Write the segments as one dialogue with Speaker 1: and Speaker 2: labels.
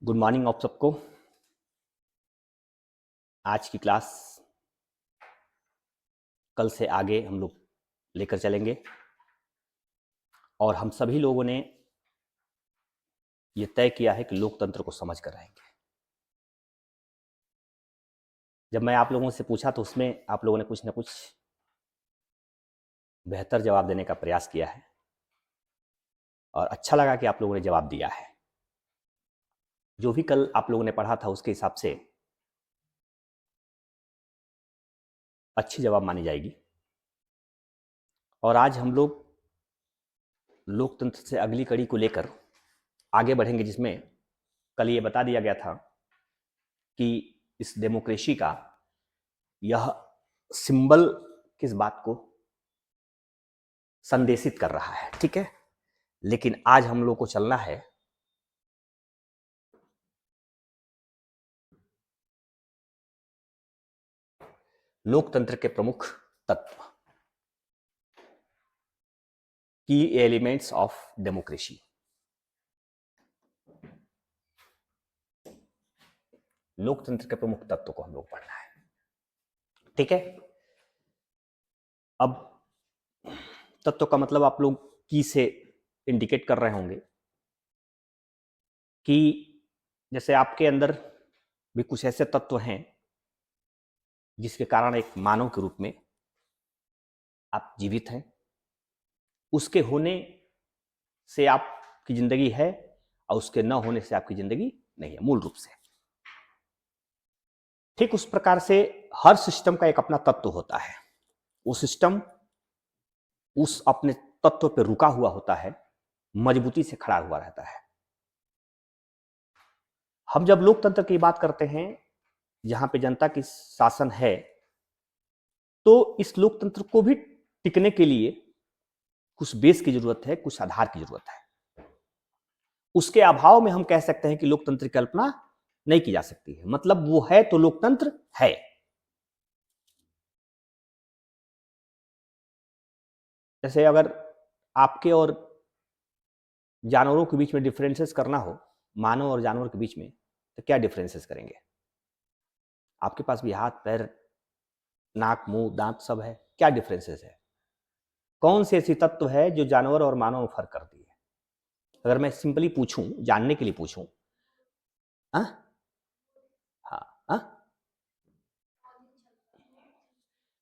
Speaker 1: Good morning आप सबको। आज की क्लास कल से आगे हम लोग लेकर चलेंगे और हम सभी लोगों ने ये तय किया है कि लोकतंत्र को समझ कर रहेंगे। जब मैं आप लोगों से पूछा तो उसमें आप लोगों ने कुछ ना कुछ बेहतर जवाब देने का प्रयास किया है और अच्छा लगा कि आप लोगों ने जवाब दिया है। जो भी कल आप लोगों ने पढ़ा था उसके हिसाब से अच्छी जवाब मानी जाएगी। और आज हम लोग लोकतंत्र से अगली कड़ी को लेकर आगे बढ़ेंगे, जिसमें कल ये बता दिया गया था कि इस डेमोक्रेसी का यह सिंबल किस बात को संदेशित कर रहा है। ठीक है, लेकिन आज हम लोग को चलना है लोकतंत्र के प्रमुख तत्व, की एलिमेंट्स ऑफ डेमोक्रेसी। लोकतंत्र के प्रमुख तत्व को हम लोग पढ़ना है। ठीक है, अब तत्व का मतलब आप लोग की से इंडिकेट कर रहे होंगे कि जैसे आपके अंदर भी कुछ ऐसे तत्व हैं जिसके कारण एक मानव के रूप में आप जीवित हैं। उसके होने से आपकी जिंदगी है और उसके न होने से आपकी जिंदगी नहीं है, मूल रूप से। ठीक उस प्रकार से हर सिस्टम का एक अपना तत्व होता है। वो सिस्टम उस अपने तत्व पर रुका हुआ होता है, मजबूती से खड़ा हुआ रहता है। हम जब लोकतंत्र की बात करते हैं जहां पे जनता की शासन है, तो इस लोकतंत्र को भी टिकने के लिए कुछ बेस की जरूरत है, कुछ आधार की जरूरत है। उसके अभाव में हम कह सकते हैं कि लोकतंत्र की कल्पना नहीं की जा सकती है। मतलब वो है तो लोकतंत्र है। जैसे अगर आपके और जानवरों के बीच में डिफरेंसेस करना हो, मानव और जानवर के बीच में, तो क्या डिफरेंसेस करेंगे? आपके पास भी हाथ पैर नाक मुंह दांत सब है, क्या डिफरेंसेस है? कौन से ऐसी तत्व है जो जानवर और मानव में फर्क करती है? अगर मैं सिंपली पूछूं, जानने के लिए पूछूं, हाँ हाँ,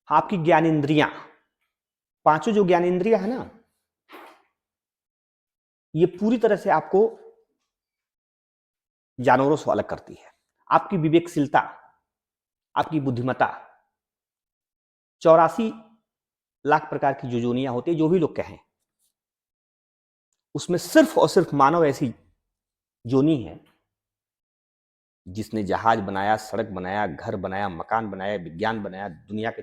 Speaker 1: आपकी ज्ञानेंद्रियां, पांचों जो ज्ञानेंद्रियां है ना, ये पूरी तरह से आपको जानवरों से अलग करती है। आपकी विवेकशीलता, आपकी बुद्धिमत्ता, 84 लाख प्रकार की जो जोनियां होती है, जो भी लोग कहें, उसमें सिर्फ और सिर्फ मानव ऐसी जोनी है जिसने जहाज बनाया, सड़क बनाया, घर बनाया, मकान बनाया, विज्ञान बनाया, दुनिया के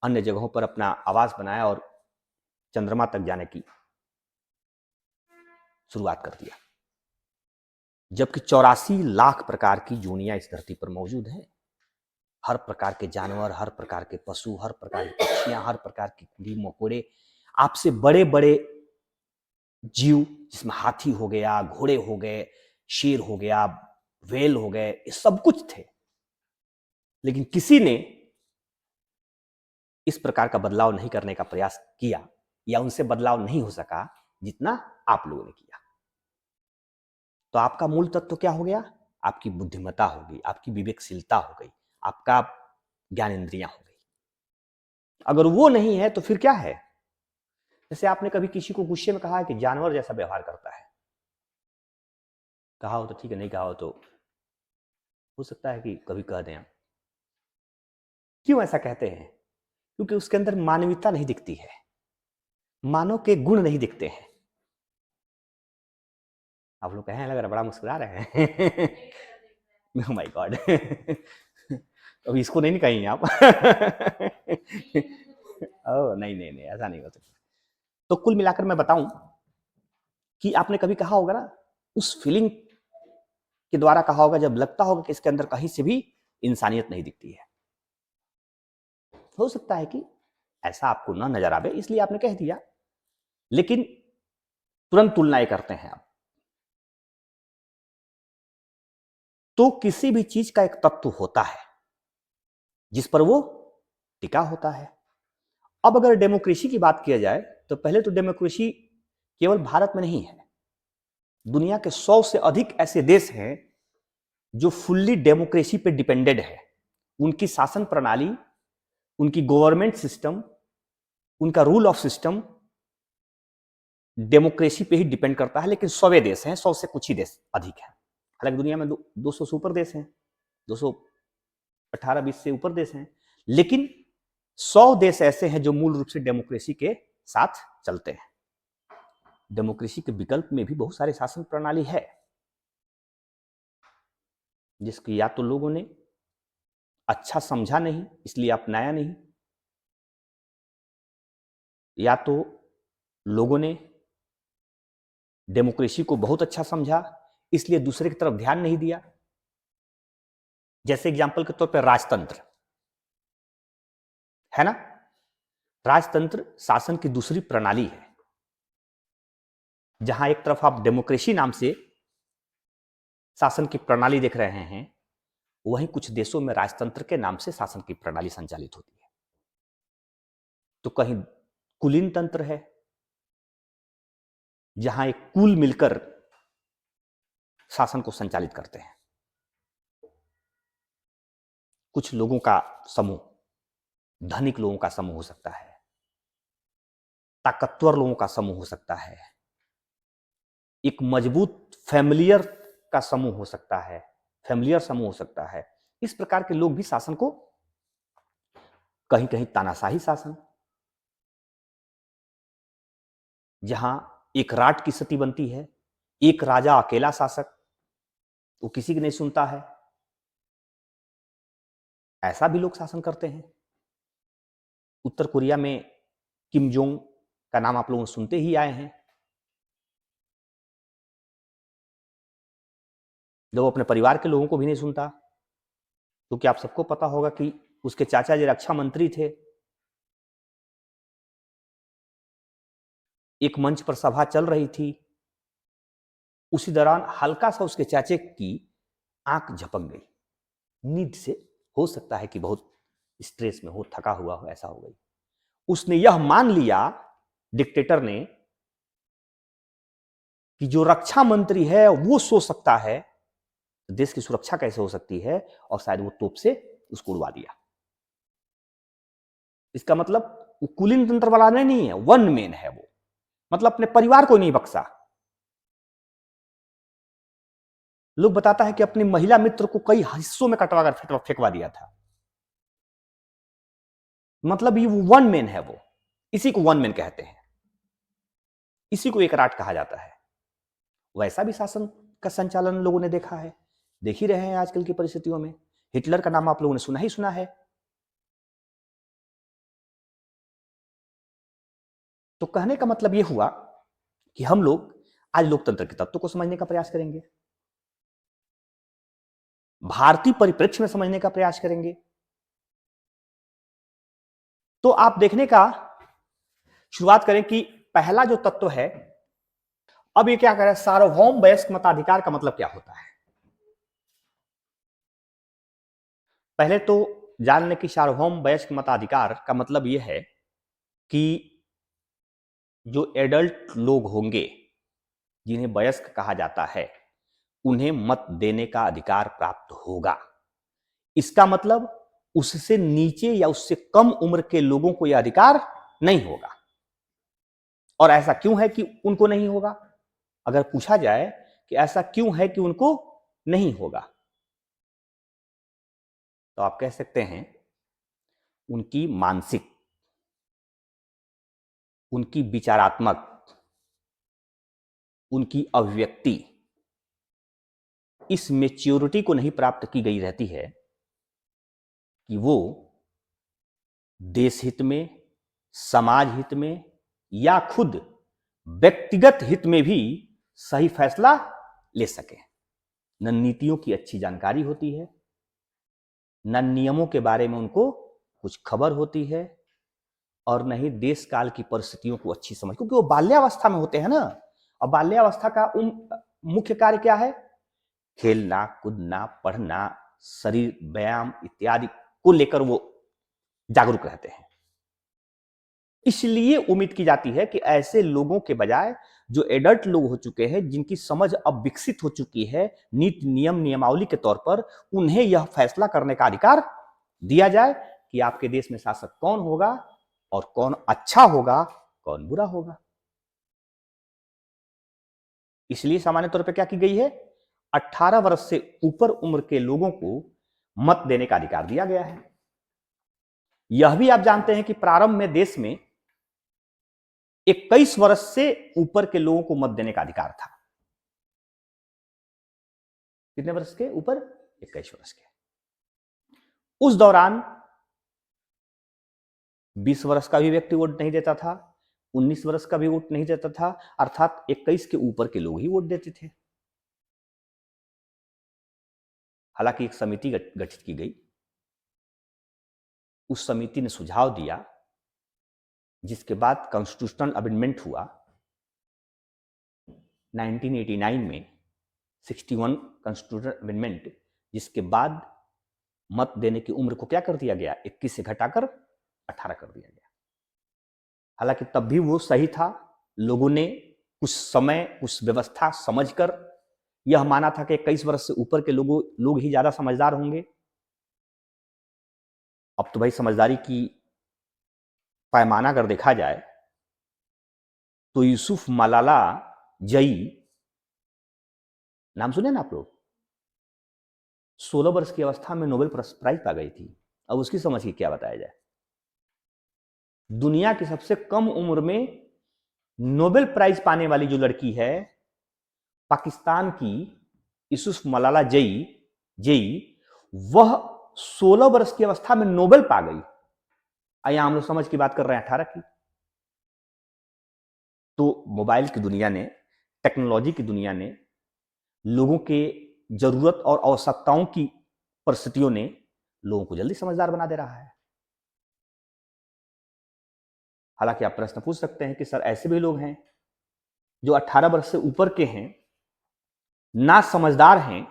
Speaker 1: अन्य जगहों पर अपना आवास बनाया और चंद्रमा तक जाने की शुरुआत कर दिया। जबकि 84 लाख प्रकार की जोनियां इस धरती पर मौजूद हैं। हर प्रकार के जानवर, हर प्रकार के पशु, हर प्रकार की पक्षियां, हर प्रकार के कीड़े मकोड़े, आपसे बड़े बड़े जीव, जिसमें हाथी हो गया, घोड़े हो गए, शेर हो गया, व्हेल हो गए, ये सब कुछ थे। लेकिन किसी ने इस प्रकार का बदलाव नहीं करने का प्रयास किया, या उनसे बदलाव नहीं हो सका जितना आप लोगों ने किया। तो आपका मूल तत्व क्या हो गया? आपकी बुद्धिमत्ता हो गई, आपकी विवेकशीलता हो गई, आपका ज्ञानेंद्रियां हो गई। अगर वो नहीं है तो फिर क्या है? जैसे आपने कभी किसी को गुस्से में कहा है कि जानवर जैसा व्यवहार करता है, कहा हो तो ठीक है, नहीं कहा हो सकता है कि कभी कह दें आप। क्यों ऐसा कहते हैं? क्योंकि उसके अंदर मानवीयता नहीं दिखती है, मानव के गुण नहीं दिखते हैं। आप लोग कहें लग रहा, बड़ा मुस्कुरा रहे हैं। Oh my God. अभी इसको नहीं कहेंगे आप। ओह नहीं नहीं नहीं, ऐसा नहीं हो सकता। तो कुल मिलाकर मैं बताऊं कि आपने कभी कहा होगा ना, उस फीलिंग के द्वारा कहा होगा जब लगता होगा कि इसके अंदर कहीं से भी इंसानियत नहीं दिखती है। हो सकता है कि ऐसा आपको ना नजर आवे, इसलिए आपने कह दिया, लेकिन तुरंत तुलनाएं करते हैं आप। तो किसी भी चीज का एक तत्व होता है जिस पर वो टिका होता है। अब अगर डेमोक्रेसी की बात किया जाए तो पहले तो डेमोक्रेसी केवल भारत में नहीं है, दुनिया के 100 से अधिक ऐसे देश हैं जो फुल्ली डेमोक्रेसी पे डिपेंडेड है। उनकी शासन प्रणाली, उनकी गवर्नमेंट सिस्टम, उनका रूल ऑफ सिस्टम डेमोक्रेसी पे ही डिपेंड करता है। लेकिन 100 देश हैं, 100 से कुछ ही देश अधिक हैं। हालांकि दुनिया में 200 से ऊपर देश हैं, 218-20 से ऊपर देश हैं, लेकिन 100 देश ऐसे हैं जो मूल रूप से डेमोक्रेसी के साथ चलते हैं। डेमोक्रेसी के विकल्प में भी बहुत सारे शासन प्रणाली है जिसकी या तो लोगों ने अच्छा समझा नहीं इसलिए अपनाया नहीं, या तो लोगों ने डेमोक्रेसी को बहुत अच्छा समझा इसलिए दूसरे की तरफ ध्यान नहीं दिया। जैसे एग्जांपल के तौर पर राजतंत्र है ना, राजतंत्र शासन की दूसरी प्रणाली है जहां एक तरफ आप डेमोक्रेसी नाम से शासन की प्रणाली देख रहे हैं, वहीं कुछ देशों में राजतंत्र के नाम से शासन की प्रणाली संचालित होती है। तो कहीं कुलीन तंत्र है जहां एक कुल मिलकर शासन को संचालित करते हैं, कुछ लोगों का समूह, धनिक लोगों का समूह हो सकता है, ताकतवर लोगों का समूह हो सकता है, एक मजबूत फैमिलियर का समूह हो सकता है, फैमिलियर समूह हो सकता है। इस प्रकार के लोग भी शासन को, कहीं कहीं तानाशाही शासन जहां एक राट की स्थिति बनती है, एक राजा अकेला शासक, वो किसी की नहीं सुनता है, ऐसा भी लोग शासन करते हैं। उत्तर कोरिया में किम जोंग का नाम आप लोग सुनते ही आए हैं, जब वो अपने परिवार के लोगों को भी नहीं सुनता, क्योंकि आप सबको पता होगा कि उसके चाचा जी रक्षा मंत्री थे। एक मंच पर सभा चल रही थी, उसी दौरान हल्का सा उसके चाचे की आंख झपक गई, नींद से, हो सकता है कि बहुत स्ट्रेस में हो, थका हुआ हो, ऐसा हो गई। उसने यह मान लिया डिक्टेटर ने कि जो रक्षा मंत्री है वो सो सकता है, देश की सुरक्षा कैसे हो सकती है, और शायद वो तोप से उसको उड़वा दिया। इसका मतलब वो कुलीन तंत्र वाला नहीं है, वन मैन है वो, मतलब अपने परिवार को नहीं बख्शा। लोग बताता है कि अपनी महिला मित्र को कई हिस्सों में कटवा कर फेंकवा दिया था। मतलब ये वन मैन है वो, इसी को वन मैन कहते हैं, इसी को एक राट कहा जाता है। वैसा भी शासन का संचालन लोगों ने देखा है, देख ही रहे हैं आजकल की परिस्थितियों में। हिटलर का नाम आप लोगों ने सुना ही सुना है। तो कहने का मतलब यह हुआ कि हम लोग आज लोकतंत्र के तत्व को समझने का प्रयास करेंगे, भारतीय परिप्रेक्ष्य में समझने का प्रयास करेंगे। तो आप देखने का शुरुआत करें कि पहला जो तत्व है, अब ये क्या करें, सार्वभौम वयस्क मताधिकार का मतलब क्या होता है। पहले तो जान लें कि सार्वभौम वयस्क मताधिकार का मतलब यह है कि जो एडल्ट लोग होंगे जिन्हें वयस्क कहा जाता है, उन्हें मत देने का अधिकार प्राप्त होगा। इसका मतलब उससे नीचे या उससे कम उम्र के लोगों को यह अधिकार नहीं होगा। और ऐसा क्यों है कि उनको नहीं होगा? अगर पूछा जाए कि ऐसा क्यों है कि उनको नहीं होगा, तो आप कह सकते हैं उनकी मानसिक, उनकी विचारात्मक, उनकी अभिव्यक्ति इस मैच्योरिटी को नहीं प्राप्त की गई रहती है कि वो देश हित में, समाज हित में, या खुद व्यक्तिगत हित में भी सही फैसला ले सके। न नीतियों की अच्छी जानकारी होती है, न नियमों के बारे में उनको कुछ खबर होती है, और न ही देश काल की परिस्थितियों को अच्छी समझ, क्योंकि वो बाल्यावस्था में होते हैं ना। और बाल्यावस्था का मुख्य कार्य क्या है खेलना, कूदना, पढ़ना, शरीर व्यायाम इत्यादि को लेकर वो जागरूक रहते हैं। इसलिए उम्मीद की जाती है कि ऐसे लोगों के बजाय जो एडल्ट लोग हो चुके हैं, जिनकी समझ अब विकसित हो चुकी है नीति नियम नियमावली के तौर पर, उन्हें यह फैसला करने का अधिकार दिया जाए कि आपके देश में शासक कौन होगा और कौन अच्छा होगा, कौन बुरा होगा। इसलिए सामान्य तौर पर क्या की गई है, 18 वर्ष से ऊपर उम्र के लोगों को मत देने का अधिकार दिया गया है। यह भी आप जानते हैं कि प्रारंभ में देश में 21 वर्ष से ऊपर के लोगों को मत देने का अधिकार था। कितने वर्ष के ऊपर? 21 वर्ष के। उस दौरान 20 वर्ष का भी व्यक्ति वोट नहीं देता था, 19 वर्ष का भी वोट नहीं देता था, अर्थात 21 के ऊपर के लोग ही वोट देते थे। हालांकि एक समिति गठित की गई, उस समिति ने सुझाव दिया, जिसके बाद कॉन्स्टिट्यूशनल अमेंडमेंट हुआ 1989 में, 61 कॉन्स्टिट्यूशनल अमेंडमेंट, जिसके बाद मत देने की उम्र को क्या कर दिया गया, 21 से घटाकर 18 कर दिया गया। हालांकि तब भी वो सही था, लोगों ने कुछ समय कुछ व्यवस्था समझकर यह माना था कि 21 वर्ष से ऊपर के लोग ही ज्यादा समझदार होंगे। अब तो भाई समझदारी की पैमाना अगर देखा जाए तो यूसुफ मलाला जई, नाम सुने ना आप लोग, 16 वर्ष की अवस्था में नोबेल प्राइज पा गई थी। अब उसकी समझ की क्या बताया जाए। दुनिया की सबसे कम उम्र में नोबेल प्राइज पाने वाली जो लड़की है, पाकिस्तान की यूसुफ मलाला जई, वह 16 वर्ष की अवस्था में नोबेल पा गई। आइए हम लोग समझ की बात कर रहे हैं 18 की। तो मोबाइल की दुनिया ने, टेक्नोलॉजी की दुनिया ने, लोगों के जरूरत और आवश्यकताओं की परिस्थितियों ने लोगों को जल्दी समझदार बना दे रहा है। हालांकि आप प्रश्न पूछ सकते हैं कि सर ऐसे भी लोग हैं जो 18 वर्ष से ऊपर के हैं, ना समझदार हैं,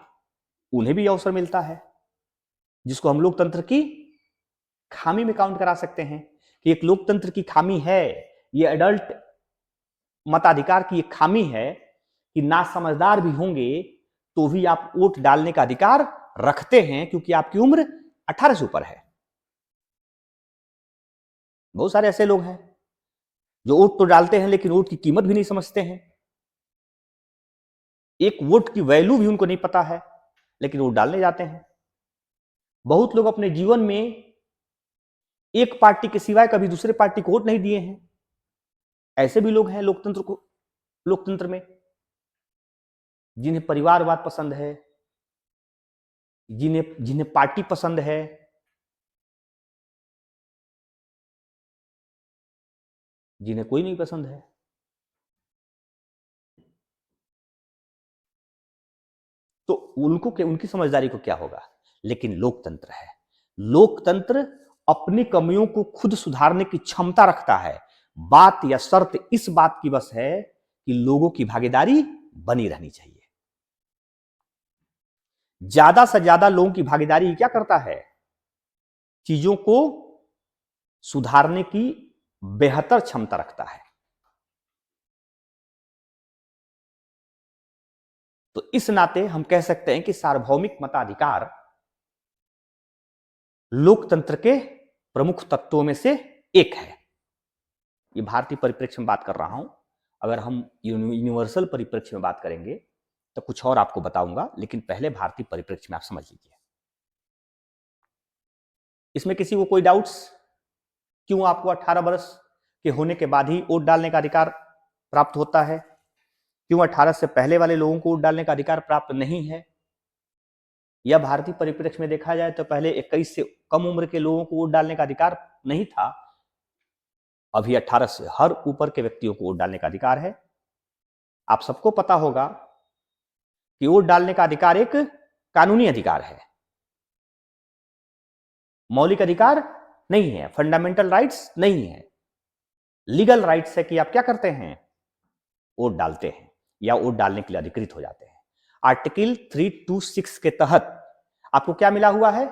Speaker 1: उन्हें भी अवसर मिलता है, जिसको हम लोकतंत्र की खामी में काउंट करा सकते हैं कि एक लोकतंत्र की खामी है, ये एडल्ट मताधिकार की एक खामी है कि ना समझदार भी होंगे तो भी आप वोट डालने का अधिकार रखते हैं, क्योंकि आपकी उम्र 18 से ऊपर है। बहुत सारे ऐसे लोग हैं जो वोट तो डालते हैं लेकिन वोट की कीमत भी नहीं समझते हैं, एक वोट की वैल्यू भी उनको नहीं पता है, लेकिन वोट डालने जाते हैं। बहुत लोग अपने जीवन में एक पार्टी के सिवाय कभी दूसरे पार्टी को वोट नहीं दिए हैं। ऐसे भी लोग हैं लोकतंत्र में, जिन्हें परिवारवाद पसंद है, जिन्हें पार्टी पसंद है, जिन्हें कोई नहीं पसंद है। तो उनकी समझदारी को क्या होगा। लेकिन लोकतंत्र है, लोकतंत्र अपनी कमियों को खुद सुधारने की क्षमता रखता है। बात या शर्त इस बात की बस है कि लोगों की भागीदारी बनी रहनी चाहिए। ज्यादा से ज्यादा लोगों की भागीदारी क्या करता है, चीजों को सुधारने की बेहतर क्षमता रखता है। तो इस नाते हम कह सकते हैं कि सार्वभौमिक मताधिकार लोकतंत्र के प्रमुख तत्वों में से एक है। ये भारतीय परिप्रेक्ष्य में बात कर रहा हूं, अगर हम यूनिवर्सल परिप्रेक्ष्य में बात करेंगे तो कुछ और आपको बताऊंगा, लेकिन पहले भारतीय परिप्रेक्ष्य में आप समझ लीजिए। इसमें किसी को कोई डाउट्स, क्यों आपको 18 वर्ष के होने के बाद ही वोट डालने का अधिकार प्राप्त होता है, क्यों 18 से पहले वाले लोगों को वोट डालने का अधिकार प्राप्त नहीं है? या भारतीय परिप्रेक्ष्य में देखा जाए तो पहले 21 से कम उम्र के लोगों को वोट डालने का अधिकार नहीं था, अभी 18 से हर ऊपर के व्यक्तियों को वोट डालने का अधिकार है। आप सबको पता होगा कि वोट डालने का अधिकार एक कानूनी अधिकार है, मौलिक अधिकार नहीं है, फंडामेंटल राइट्स नहीं है, लीगल राइट्स है कि आप क्या करते हैं, वोट डालते हैं या वोट डालने के लिए अधिकृत हो जाते हैं। आर्टिकल 326 के तहत आपको क्या मिला हुआ है?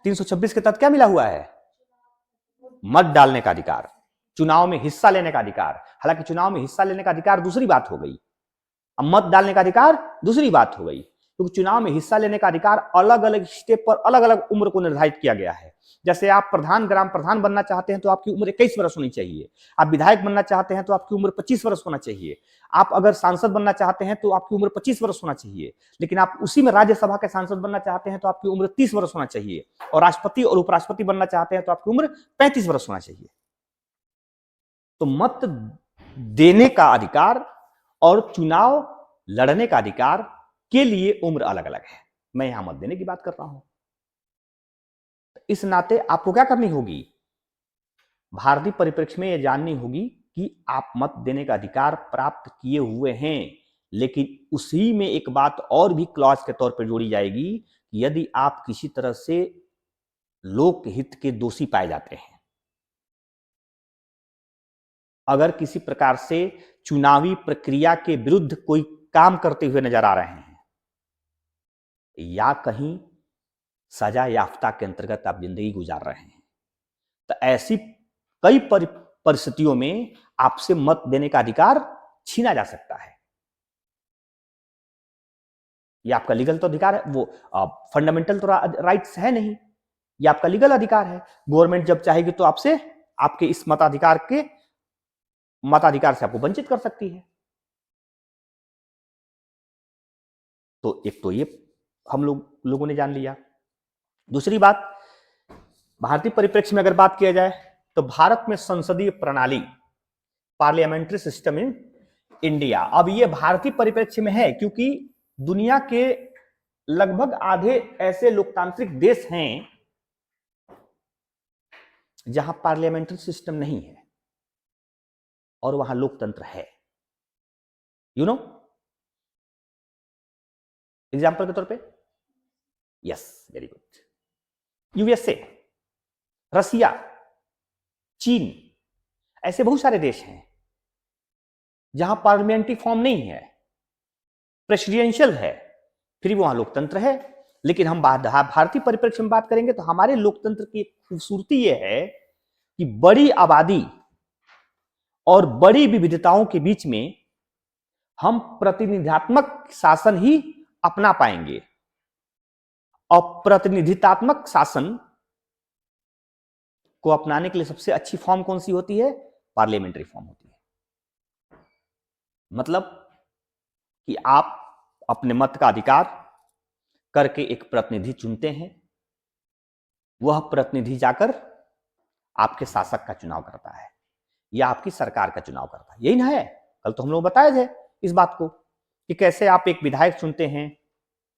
Speaker 1: 326 के तहत क्या मिला हुआ है? मत डालने का अधिकार, चुनाव में हिस्सा लेने का अधिकार। हालांकि चुनाव में हिस्सा लेने का अधिकार दूसरी बात हो गई, अब मत डालने का अधिकार दूसरी बात हो गई, क्योंकि चुनाव में हिस्सा लेने का अधिकार अलग अलग स्टेप पर अलग अलग उम्र को निर्धारित किया गया है। जैसे आप प्रधान, ग्राम प्रधान बनना चाहते हैं तो आपकी उम्र 21 वर्ष होनी चाहिए। आप विधायक बनना चाहते हैं तो आपकी उम्र 25 वर्ष होना चाहिए। आप अगर सांसद बनना चाहते हैं तो आपकी उम्र 25 वर्ष होना चाहिए। लेकिन आप उसी में राज्यसभा के सांसद बनना चाहते हैं तो आपकी उम्र 30 वर्ष होना चाहिए। और राष्ट्रपति और उपराष्ट्रपति बनना चाहते हैं तो आपकी उम्र 35 वर्ष होना चाहिए। तो मत देने का अधिकार और चुनाव लड़ने का अधिकार के लिए उम्र अलग अलग है। मैं यहां मत देने की बात कर रहा हूं। इस नाते आपको क्या करनी होगी? भारतीय परिप्रेक्ष्य में यह जाननी होगी कि आप मत देने का अधिकार प्राप्त किए हुए हैं, लेकिन उसी में एक बात और भी क्लॉज के तौर पर जोड़ी जाएगी कि यदि आप किसी तरह से लोकहित के दोषी पाए जाते हैं, अगर किसी प्रकार से चुनावी प्रक्रिया के विरुद्ध कोई काम करते हुए नजर आ रहे हैं, या कहीं सजा याफ्ता के अंतर्गत आप जिंदगी गुजार रहे हैं, तो ऐसी कई परिस्थितियों में आपसे मत देने का अधिकार छीना जा सकता है। ये आपका लीगल तो अधिकार है, वो फंडामेंटल तो राइट्स है नहीं, ये आपका लीगल अधिकार है। गवर्नमेंट जब चाहेगी तो आपसे, आपके इस मताधिकार से आपको वंचित कर सकती है। तो एक तो ये हम लोगों ने जान लिया। दूसरी बात, भारतीय परिप्रेक्ष्य में अगर बात किया जाए तो भारत में संसदीय प्रणाली, पार्लियामेंट्री सिस्टम इन इंडिया, अब ये भारतीय परिप्रेक्ष्य में है क्योंकि दुनिया के लगभग आधे ऐसे लोकतांत्रिक देश हैं जहां पार्लियामेंट्री सिस्टम नहीं है और वहां लोकतंत्र है। यू नो, एग्जाम्पल के तौर पे, यस, वेरी गुड, यूएसए, रसिया, चीन, ऐसे बहुत सारे देश हैं जहां पार्लियामेंट्री फॉर्म नहीं है, प्रेसिडेंशियल है, फिर वहां लोकतंत्र है। लेकिन हम भारतीय परिप्रेक्ष्य में बात करेंगे तो हमारे लोकतंत्र की खूबसूरती यह है कि बड़ी आबादी और बड़ी विविधताओं के बीच में हम प्रतिनिधित्वात्मक शासन ही अपना पाएंगे। और प्रतिनिधित्वात्मक शासन को अपनाने के लिए सबसे अच्छी फॉर्म कौन सी होती है? पार्लियामेंट्री फॉर्म होती है। मतलब कि आप अपने मत का अधिकार करके एक प्रतिनिधि चुनते हैं, वह प्रतिनिधि जाकर आपके शासक का चुनाव करता है या आपकी सरकार का चुनाव करता है। यही ना है? कल तो हम लोग बताए थे इस बात को कि कैसे आप एक विधायक चुनते हैं,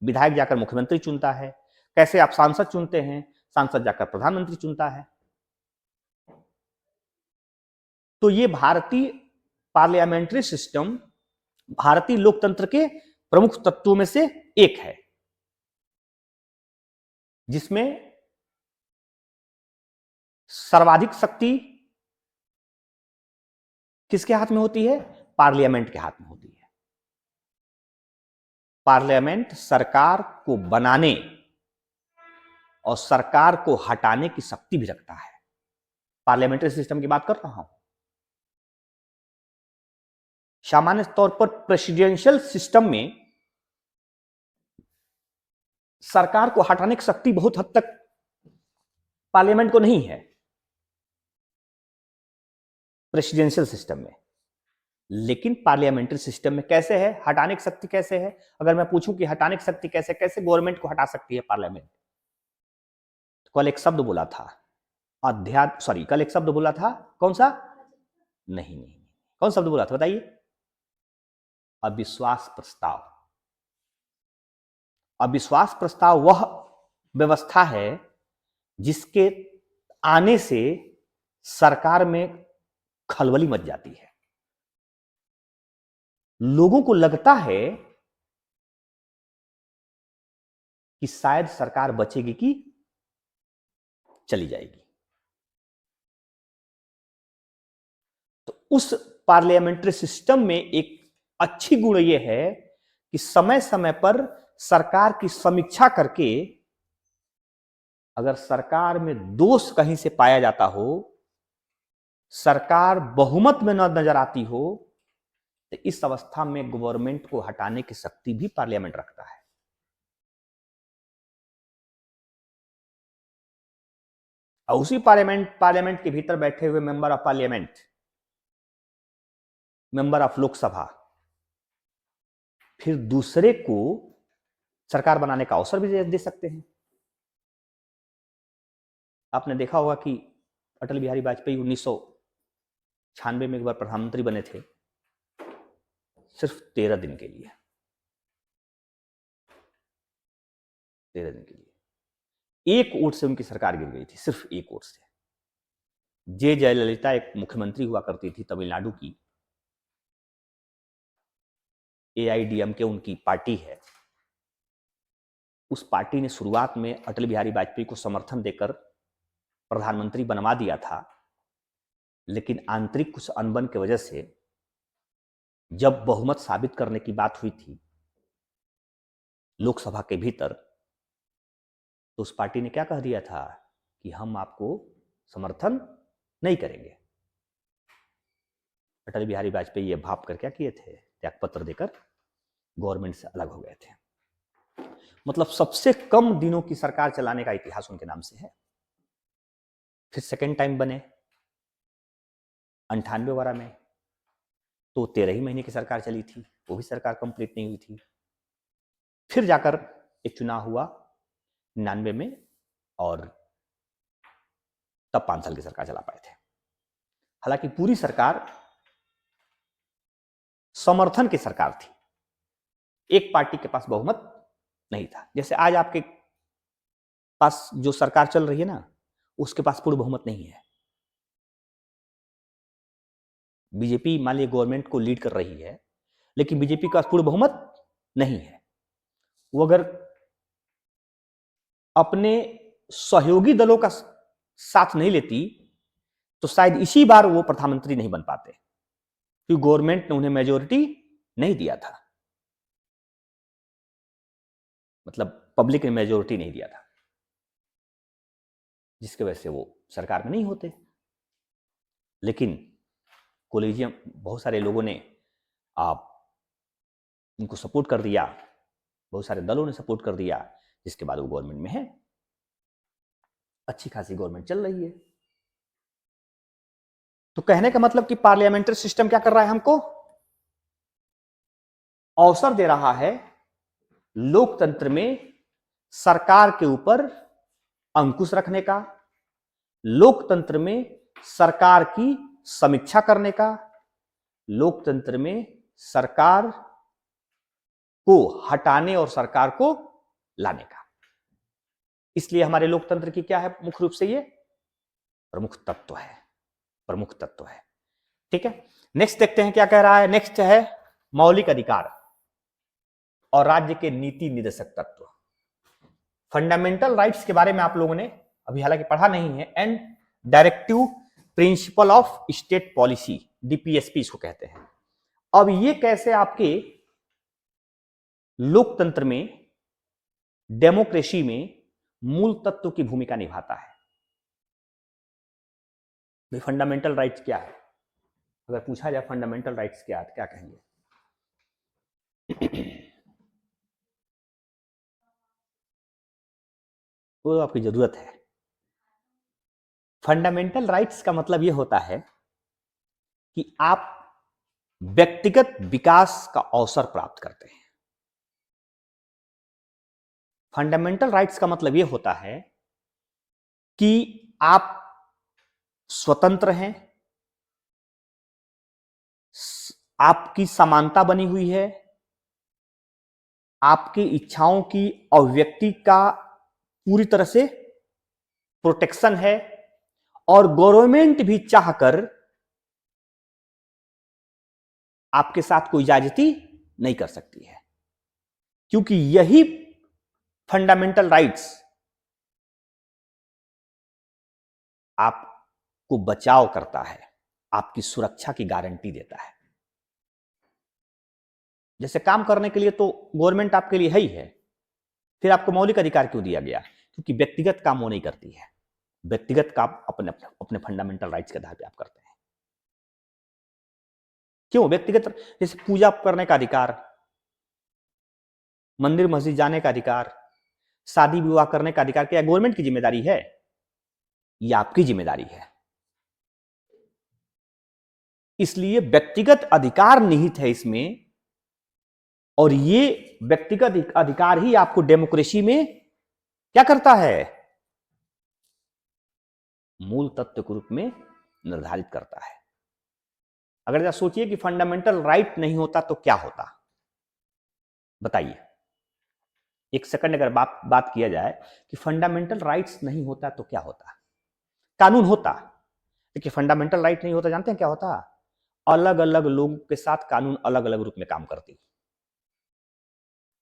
Speaker 1: विधायक जाकर मुख्यमंत्री चुनता है, कैसे आप सांसद चुनते हैं, सांसद जाकर प्रधानमंत्री चुनता है। तो ये भारतीय पार्लियामेंट्री सिस्टम भारतीय लोकतंत्र के प्रमुख तत्वों में से एक है, जिसमें सर्वाधिक शक्ति किसके हाथ में होती है? पार्लियामेंट के हाथ में होती है। पार्लियामेंट सरकार को बनाने और सरकार को हटाने की शक्ति भी रखता है। पार्लियामेंट्री सिस्टम की बात कर रहा हूं। सामान्य तौर पर प्रेसिडेंशियल सिस्टम में सरकार को हटाने की शक्ति बहुत हद तक पार्लियामेंट को नहीं है प्रेसिडेंशियल सिस्टम में। लेकिन पार्लियामेंट्री सिस्टम में कैसे है? हटाने की शक्ति कैसे है? अगर मैं पूछूं कि हटाने की शक्ति कैसे कैसे गवर्नमेंट को हटा सकती है पार्लियामेंट, तो कल एक शब्द बोला था कल एक शब्द बोला था, कौन सा? नहीं, कौन शब्द बोला था बताइए? अविश्वास प्रस्ताव। अविश्वास प्रस्ताव वह व्यवस्था है जिसके आने से सरकार में खलबली मच जाती है। लोगों को लगता है कि शायद सरकार बचेगी कि चली जाएगी। तो उस पार्लियामेंट्री सिस्टम में एक अच्छी गुण यह है कि समय समय पर सरकार की समीक्षा करके अगर सरकार में दोष कहीं से पाया जाता हो, सरकार बहुमत में न नजर आती हो, तो इस अवस्था में गवर्नमेंट को हटाने की शक्ति भी पार्लियामेंट रखता है। और उसी पार्लियामेंट के भीतर बैठे हुए member of parliament, member of Lok Sabha, फिर दूसरे को सरकार बनाने का अवसर भी दे सकते हैं। आपने देखा होगा कि अटल बिहारी वाजपेयी 1996 में एक बार प्रधानमंत्री बने थे, सिर्फ 13 दिन के लिए। 13 दिन के लिए एक वोट से उनकी सरकार गिर गई थी, सिर्फ एक वोट से। जे जयललिता एक मुख्यमंत्री हुआ करती थी तमिलनाडु की, AIDMK उनकी पार्टी है। उस पार्टी ने शुरुआत में अटल बिहारी वाजपेयी को समर्थन देकर प्रधानमंत्री बनवा दिया था, लेकिन आंतरिक कुछ अनबन की वजह से जब बहुमत साबित करने की बात हुई थी लोकसभा के भीतर, तो उस पार्टी ने क्या कह दिया था कि हम आपको समर्थन नहीं करेंगे। अटल बिहारी वाजपेयी ये भाप कर क्या किए थे, त्यागपत्र देकर गवर्नमेंट से अलग हो गए थे। मतलब सबसे कम दिनों की सरकार चलाने का इतिहास उनके नाम से है। फिर सेकेंड टाइम बने 98 वगैरह में, तो 13 ही महीने की सरकार चली थी, वो भी सरकार कंप्लीट नहीं हुई थी। फिर जाकर एक चुनाव हुआ 99 में, और तब 5 साल की सरकार चला पाए थे। हालांकि पूरी सरकार समर्थन की सरकार थी, एक पार्टी के पास बहुमत नहीं था। जैसे आज आपके पास जो सरकार चल रही है ना, उसके पास पूर्ण बहुमत नहीं है। बीजेपी मान लीजिए गवर्नमेंट को लीड कर रही है, लेकिन बीजेपी के पास पूर्ण बहुमत नहीं है। वो अगर अपने सहयोगी दलों का साथ नहीं लेती तो शायद इसी बार वो प्रधानमंत्री नहीं बन पाते, क्योंकि गवर्नमेंट ने उन्हें मेजोरिटी नहीं दिया था, मतलब पब्लिक ने मेजोरिटी नहीं दिया था, जिसकी वजह से वो सरकार में नहीं होते। लेकिन कोलिजियम बहुत सारे लोगों ने उनको सपोर्ट कर दिया, बहुत सारे दलों ने सपोर्ट कर दिया, जिसके बाद वो गवर्नमेंट में है, अच्छी खासी गवर्नमेंट चल रही है। तो कहने का मतलब कि पार्लियामेंट्री सिस्टम क्या कर रहा है, हमको अवसर दे रहा है लोकतंत्र में सरकार के ऊपर अंकुश रखने का, लोकतंत्र में सरकार की समीक्षा करने का, लोकतंत्र में सरकार को हटाने और सरकार को लाने का। इसलिए हमारे लोकतंत्र की क्या है, मुख्य रूप से ये प्रमुख तत्व है, प्रमुख तत्व है। ठीक है, नेक्स्ट देखते हैं क्या कह रहा है। नेक्स्ट है मौलिक अधिकार और राज्य के नीति निर्देशक तत्व। फंडामेंटल राइट्स के बारे में आप लोगों ने अभी हालांकि पढ़ा नहीं है, and directive principle of state policy, DPSP इसको कहते हैं। अब ये कैसे आपके लोकतंत्र में, डेमोक्रेसी में मूल तत्व की भूमिका निभाता है। फंडामेंटल राइट्स क्या है, अगर पूछा जाए फंडामेंटल राइट्स क्या है, क्या कहेंगे? वो आपकी जरूरत है। फंडामेंटल राइट्स का मतलब यह होता है कि आप व्यक्तिगत विकास का अवसर प्राप्त करते हैं। फंडामेंटल राइट्स का मतलब यह होता है कि आप स्वतंत्र हैं, आपकी समानता बनी हुई है, आपकी इच्छाओं की अभिव्यक्ति का पूरी तरह से प्रोटेक्शन है, और गवर्नमेंट भी चाहकर आपके साथ कोई ज्यादती नहीं कर सकती है, क्योंकि यही फंडामेंटल राइट्स आपको बचाव करता है, आपकी सुरक्षा की गारंटी देता है। जैसे काम करने के लिए तो गवर्नमेंट आपके लिए है ही है, फिर आपको मौलिक अधिकार क्यों दिया गया? क्योंकि व्यक्तिगत काम वो नहीं करती है, व्यक्तिगत काम अपने अपने फंडामेंटल राइट्स के आधार पे आप करते हैं। क्यों व्यक्तिगत? जैसे पूजा करने का अधिकार, मंदिर मस्जिद जाने का अधिकार, शादी विवाह करने का अधिकार, क्या गवर्नमेंट की जिम्मेदारी है? ये आपकी जिम्मेदारी है। इसलिए व्यक्तिगत अधिकार निहित है इसमें, और ये व्यक्तिगत अधिकार ही आपको डेमोक्रेसी में क्या करता है? मूल तत्व के रूप में निर्धारित करता है। अगर जरा सोचिए कि फंडामेंटल राइट नहीं होता तो क्या होता, बताइए। एक सेकंड अगर बात किया जाए कि फंडामेंटल राइट्स नहीं होता तो क्या होता? कानून होता, लेकिन फंडामेंटल राइट नहीं होता, जानते हैं क्या होता? अलग अलग लोगों के साथ कानून अलग अलग रूप में काम करती।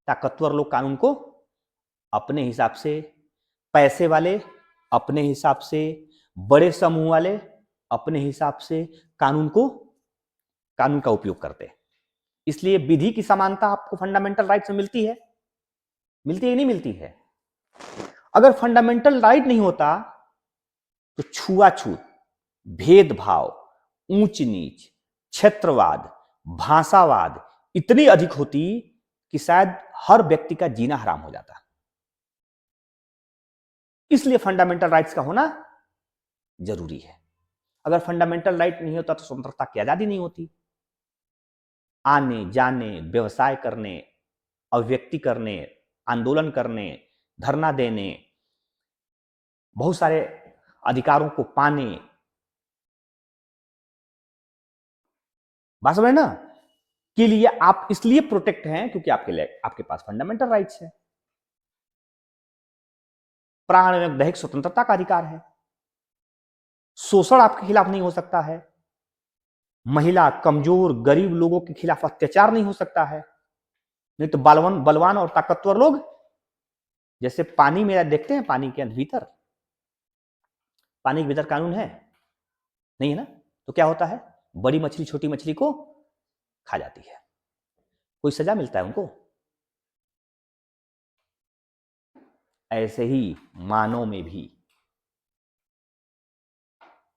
Speaker 1: ताकतवर लोग कानून को अपने हिसाब से, पैसे वाले अपने हिसाब से, बड़े समूह वाले अपने हिसाब से कानून का उपयोग करते हैं। इसलिए विधि की समानता आपको फंडामेंटल राइट में मिलती है कि नहीं मिलती है? अगर फंडामेंटल राइट नहीं होता तो छुआछूत, भेदभाव, ऊंच नीच, क्षेत्रवाद, भाषावाद इतनी अधिक होती कि शायद हर व्यक्ति का जीना हराम हो जाता। इसलिए फंडामेंटल राइट्स का होना जरूरी है। अगर फंडामेंटल राइट नहीं होता तो स्वतंत्रता की आजादी नहीं होती। आने जाने, व्यवसाय करने, अभिव्यक्ति करने, आंदोलन करने, धरना देने, बहुत सारे अधिकारों को पाने, बात समझ ना, के लिए आप इसलिए प्रोटेक्ट हैं क्योंकि आपके पास फंडामेंटल राइट्स है। प्राण में दैहिक स्वतंत्रता का अधिकार है, शोषण आपके खिलाफ नहीं हो सकता है, महिला, कमजोर, गरीब लोगों के खिलाफ अत्याचार नहीं हो सकता है। नहीं तो बलवान और ताकतवर लोग, जैसे पानी में देखते हैं, पानी के भीतर कानून है नहीं है ना, तो क्या होता है? बड़ी मछली छोटी मछली को खा जाती है, कोई सजा मिलता है उनको? ऐसे ही मानव में भी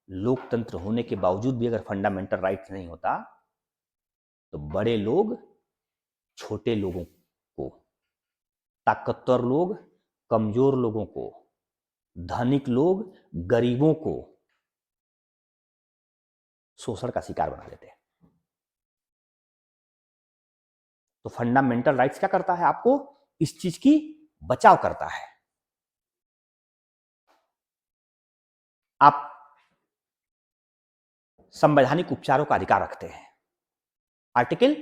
Speaker 1: लोकतंत्र होने के बावजूद भी अगर फंडामेंटल राइट्स नहीं होता तो बड़े लोग छोटे लोगों को, ताकतवर लोग कमजोर लोगों को, धनिक लोग गरीबों को शोषण का शिकार बना देते हैं। तो फंडामेंटल राइट्स क्या करता है? आपको इस चीज की बचाव करता है। आप संवैधानिक उपचारों का अधिकार रखते हैं आर्टिकल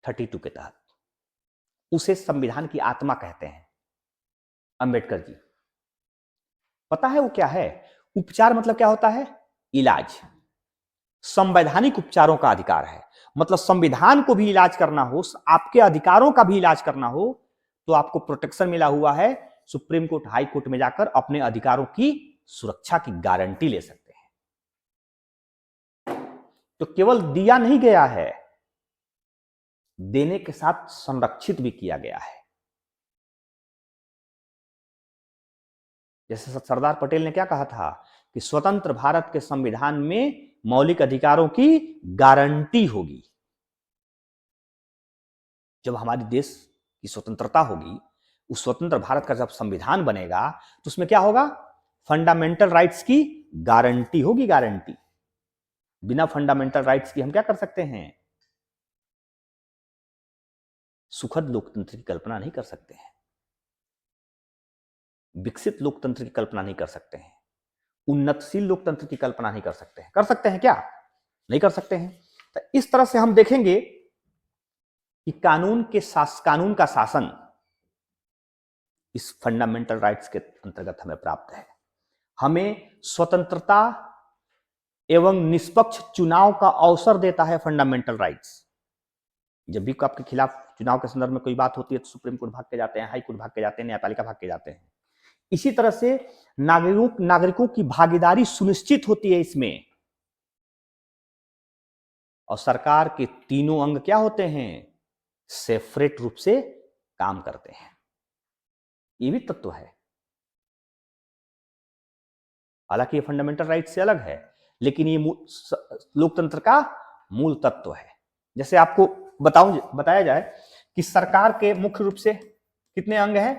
Speaker 1: 32 के तहत। उसे संविधान की आत्मा कहते हैं अंबेडकर जी। पता है वो क्या है? उपचार मतलब क्या होता है? इलाज। संवैधानिक उपचारों का अधिकार है, मतलब संविधान को भी इलाज करना हो, आपके अधिकारों का भी इलाज करना हो, तो आपको प्रोटेक्शन मिला हुआ है। सुप्रीम कोर्ट, हाई कोर्ट में जाकर अपने अधिकारों की सुरक्षा की गारंटी ले सकते हैं। तो केवल दिया नहीं गया है, देने के साथ संरक्षित भी किया गया है। जैसे सरदार पटेल ने क्या कहा था कि स्वतंत्र भारत के संविधान में मौलिक अधिकारों की गारंटी होगी। जब हमारे देश की स्वतंत्रता होगी, उस स्वतंत्र भारत का जब संविधान बनेगा तो उसमें क्या होगा? फंडामेंटल राइट्स की गारंटी होगी। गारंटी। बिना फंडामेंटल राइट्स की हम क्या कर सकते हैं? सुखद लोकतंत्र की कल्पना नहीं कर सकते हैं, विकसित लोकतंत्र की कल्पना नहीं कर सकते हैं, उन्नतशील लोकतंत्र की कल्पना नहीं कर सकते हैं। कर सकते हैं क्या? नहीं कर सकते हैं। तो इस तरह से हम देखेंगे कि कानून का शासन इस फंडामेंटल राइट्स के अंतर्गत हमें प्राप्त है। हमें स्वतंत्रता एवं निष्पक्ष चुनाव का अवसर देता है फंडामेंटल राइट्स। जब भी आपके खिलाफ चुनाव के संदर्भ में कोई बात होती है तो सुप्रीम कोर्ट भाग के जाते हैं, हाई कोर्ट भाग के जाते हैं, न्यायपालिका भाग के जाते हैं। इसी तरह से नागरिकों की भागीदारी सुनिश्चित होती है इसमें। और सरकार के तीनों अंग क्या होते हैं? सेपरेट रूप से काम करते हैं। ये भी तत्व है, हालांकि ये फंडामेंटल राइट से अलग है, लेकिन ये लोकतंत्र का मूल तत्व है। जैसे आपको बताया जाए कि सरकार के मुख्य रूप से कितने अंग हैं?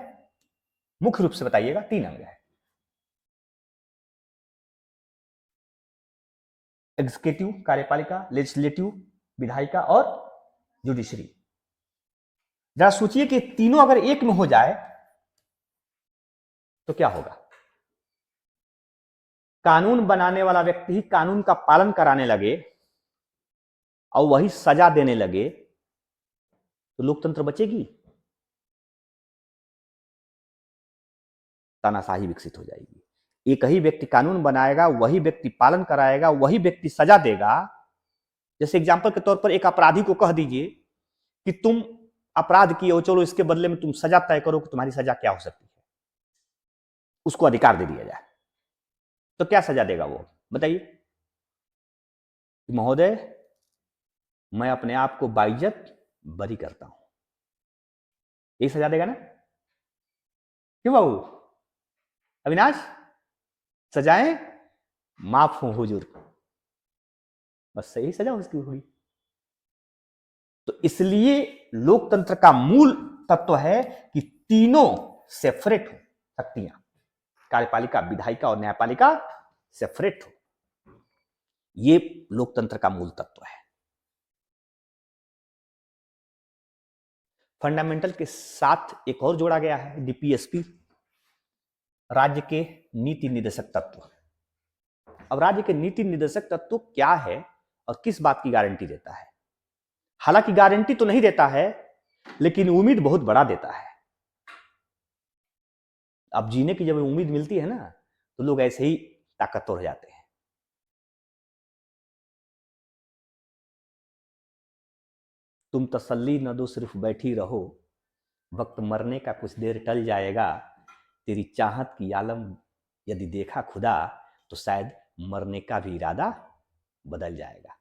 Speaker 1: मुख्य रूप से बताइएगा, 3 अंग है। एग्जीक्यूटिव कार्यपालिका, लेजिस्लेटिव विधायिका और जुडिशरी। जरा सोचिए कि तीनों अगर एक में हो जाए तो क्या होगा? कानून बनाने वाला व्यक्ति ही कानून का पालन कराने लगे और वही सजा देने लगे तो लोकतंत्र बचेगी? तानाशाही विकसित हो जाएगी। एक ही व्यक्ति कानून बनाएगा, वही व्यक्ति पालन कराएगा, वही व्यक्ति सजा देगा। जैसे एग्जाम्पल के तौर पर एक अपराधी को कह दीजिए कि तुम अपराध किए हो, चलो इसके बदले में तुम सजा तय करो कि तुम्हारी सजा क्या हो सकती है, उसको अधिकार दे दिया जाए, तो क्या सजा देगा वो? बताइए। महोदय, मैं अपने आप को बाइज्जत बरी करता हूं, यही सजा देगा ना? क्यों बाबू अविनाश? सजाएं माफ हो हुजूर, बस सही सजा उसकी हुई। तो इसलिए लोकतंत्र का मूल तत्व है कि तीनों सेपरेट हो शक्तियां, कार्यपालिका, विधायिका और न्यायपालिका सेपरेट हो। ये लोकतंत्र का मूल तत्व है। फंडामेंटल के साथ एक और जोड़ा गया है, डीपीएसपी, राज्य के नीति निर्देशक तत्व। अब राज्य के नीति निर्देशक तत्व क्या है और किस बात की गारंटी देता है? हालांकि गारंटी तो नहीं देता है, लेकिन उम्मीद बहुत बड़ा देता है। अब जीने की जब उम्मीद मिलती है ना, तो लोग ऐसे ही ताकतवर हो जाते हैं। तुम तसल्ली न दो, सिर्फ बैठी रहो, वक्त मरने का कुछ देर टल जाएगा, तेरी चाहत की आलम यदि देखा खुदा, तो शायद मरने का भी इरादा बदल जाएगा।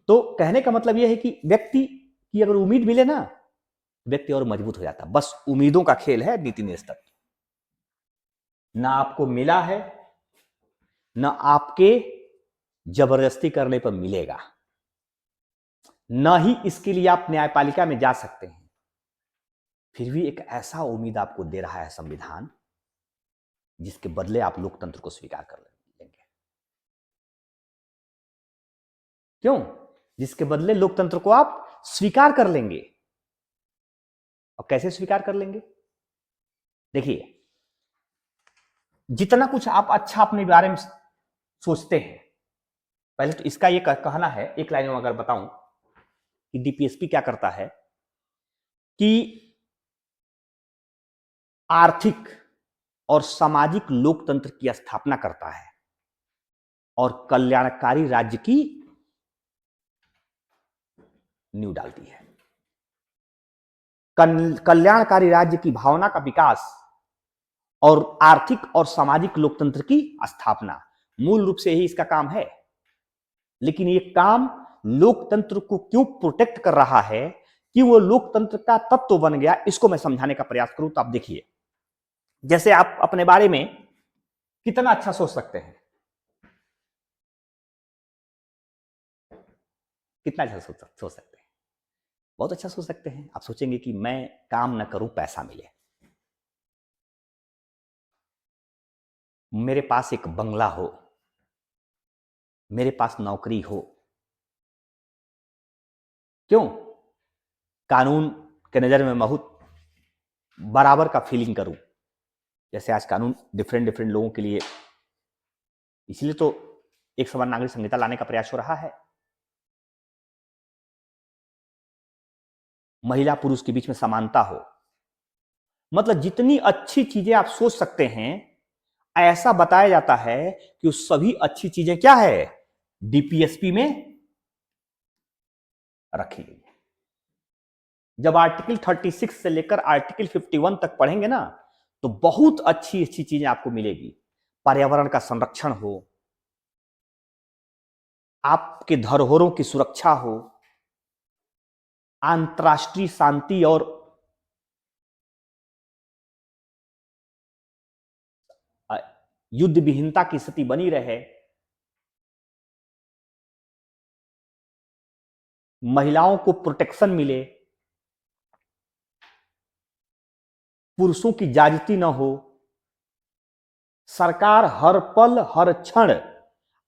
Speaker 1: तो कहने का मतलब यह है कि व्यक्ति की अगर उम्मीद मिले ना, व्यक्ति और मजबूत हो जाता। बस उम्मीदों का खेल है नीति निर्देशक। ना आपको मिला है, ना आपके जबरदस्ती करने पर मिलेगा, ना ही इसके लिए आप न्यायपालिका में जा सकते हैं। फिर भी एक ऐसा उम्मीद आपको दे रहा है संविधान, जिसके बदले आप लोकतंत्र को स्वीकार कर लेंगे। क्यों? जिसके बदले लोकतंत्र को आप स्वीकार कर लेंगे। और कैसे स्वीकार कर लेंगे? देखिए, जितना कुछ आप अच्छा अपने बारे में सोचते हैं, पहले तो इसका ये कहना है, एक लाइन में अगर बताऊं कि डीपीएसपी क्या करता है कि आर्थिक और सामाजिक लोकतंत्र की स्थापना करता है और कल्याणकारी राज्य की नींव डालती है। कल्याणकारी राज्य की भावना का विकास और आर्थिक और सामाजिक लोकतंत्र की स्थापना मूल रूप से ही इसका काम है। लेकिन ये काम लोकतंत्र को क्यों प्रोटेक्ट कर रहा है, कि वो लोकतंत्र का तत्व बन गया, इसको मैं समझाने का प्रयास करूं तो आप देखिए, जैसे आप अपने बारे में कितना अच्छा सोच सकते हैं, कितना अच्छा सोच सकते हैं, बहुत अच्छा सोच सकते हैं। आप सोचेंगे कि मैं काम ना करूं, पैसा मिले, मेरे पास एक बंगला हो, मेरे पास नौकरी हो। क्यों? कानून के नजर में बहुत बराबर का फीलिंग करूं। जैसे आज कानून डिफरेंट लोगों के लिए, इसलिए तो एक समान नागरिक संहिता लाने का प्रयास हो रहा है। महिला पुरुष के बीच में समानता हो, मतलब जितनी अच्छी चीजें आप सोच सकते हैं, ऐसा बताया जाता है कि उस सभी अच्छी चीजें क्या है, डीपीएसपी में रखी गई है। जब आर्टिकल 36 से लेकर आर्टिकल 51 तक पढ़ेंगे ना, तो बहुत अच्छी अच्छी चीजें आपको मिलेगी। पर्यावरण का संरक्षण हो, आपके धरोहरों की सुरक्षा हो, अंतर्राष्ट्रीय शांति और युद्ध विहीनता की स्थिति बनी रहे, महिलाओं को प्रोटेक्शन मिले, पुरुषों की ज्यादती न हो, सरकार हर पल हर क्षण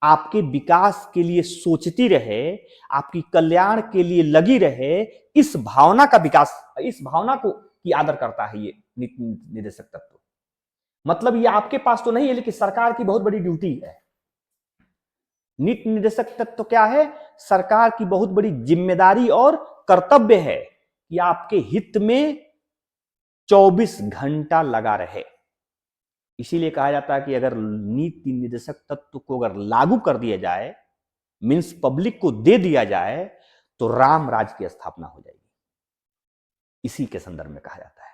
Speaker 1: आपके विकास के लिए सोचती रहे, आपकी कल्याण के लिए लगी रहे, इस भावना का विकास, इस भावना को की आदर करता है ये नीति निर्देशक तत्व। मतलब ये आपके पास तो नहीं है, लेकिन सरकार की बहुत बड़ी ड्यूटी है। नीति निर्देशक तत्व क्या है? सरकार की बहुत बड़ी जिम्मेदारी और कर्तव्य है कि आपके हित में 24 घंटा लगा रहे। इसीलिए कहा जाता है कि अगर नीति निर्देशक तत्व को अगर लागू कर दिया जाए, मींस पब्लिक को दे दिया जाए, तो राम राज की स्थापना हो जाएगी। इसी के संदर्भ में कहा जाता है।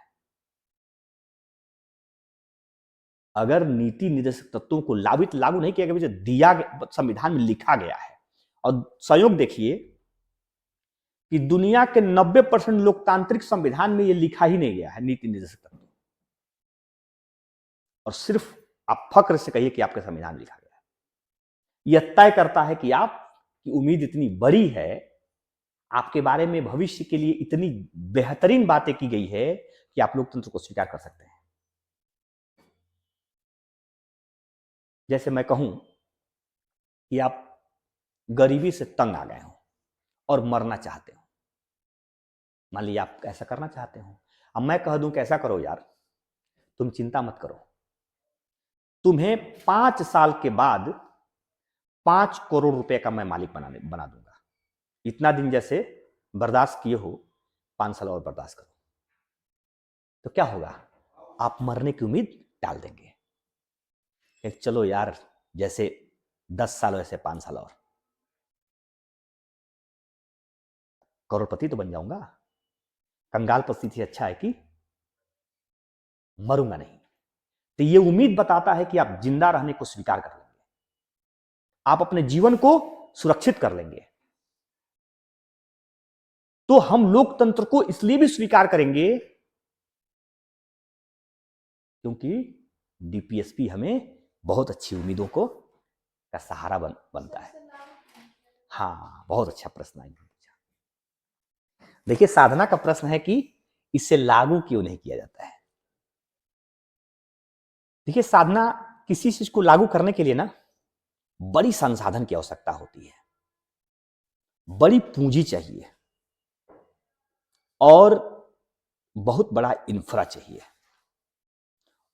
Speaker 1: अगर नीति निर्देशक तत्वों को लागू नहीं किया गया, दिया संविधान में लिखा गया है, और संयोग देखिए कि दुनिया के 90% लोकतांत्रिक संविधान में यह लिखा ही नहीं गया है नीति निर्देशक तत्व, और सिर्फ आप फक्र से कहिए कि आपके संविधान में लिखा गया है। यह तय करता है कि आपकी उम्मीद इतनी बड़ी है, आपके बारे में भविष्य के लिए इतनी बेहतरीन बातें की गई है कि आप लोकतंत्र को स्वीकार कर सकते हैं। जैसे मैं कहूं कि आप गरीबी से तंग आ गए हो और मरना चाहते हो, मान लीजिए आप ऐसा करना चाहते हो, अब मैं कह दूं कि ऐसा करो यार, तुम चिंता मत करो, तुम्हें 5 साल के बाद 5 करोड़ रुपए का मैं मालिक बना दूंगा। इतना दिन जैसे बर्दाश्त किए हो, 5 साल और बर्दाश्त करो। तो क्या होगा? आप मरने की उम्मीद टाल देंगे। चलो यार, जैसे 10 साल वैसे 5 साल और, करोड़पति तो बन जाऊंगा। कंगाल परिस्थिति अच्छा है कि मरूंगा नहीं। तो ये उम्मीद बताता है कि आप जिंदा रहने को स्वीकार कर लेंगे, आप अपने जीवन को सुरक्षित कर लेंगे। तो हम लोकतंत्र को इसलिए भी स्वीकार करेंगे क्योंकि डीपीएसपी हमें बहुत अच्छी उम्मीदों को का सहारा बनता है। हाँ, बहुत अच्छा प्रश्न है। देखिए, साधना का प्रश्न है कि इसे लागू क्यों नहीं किया जाता है। देखिए, साधना किसी चीज को लागू करने के लिए ना बड़ी संसाधन की आवश्यकता होती है, बड़ी पूंजी चाहिए और बहुत बड़ा इंफ्रा चाहिए।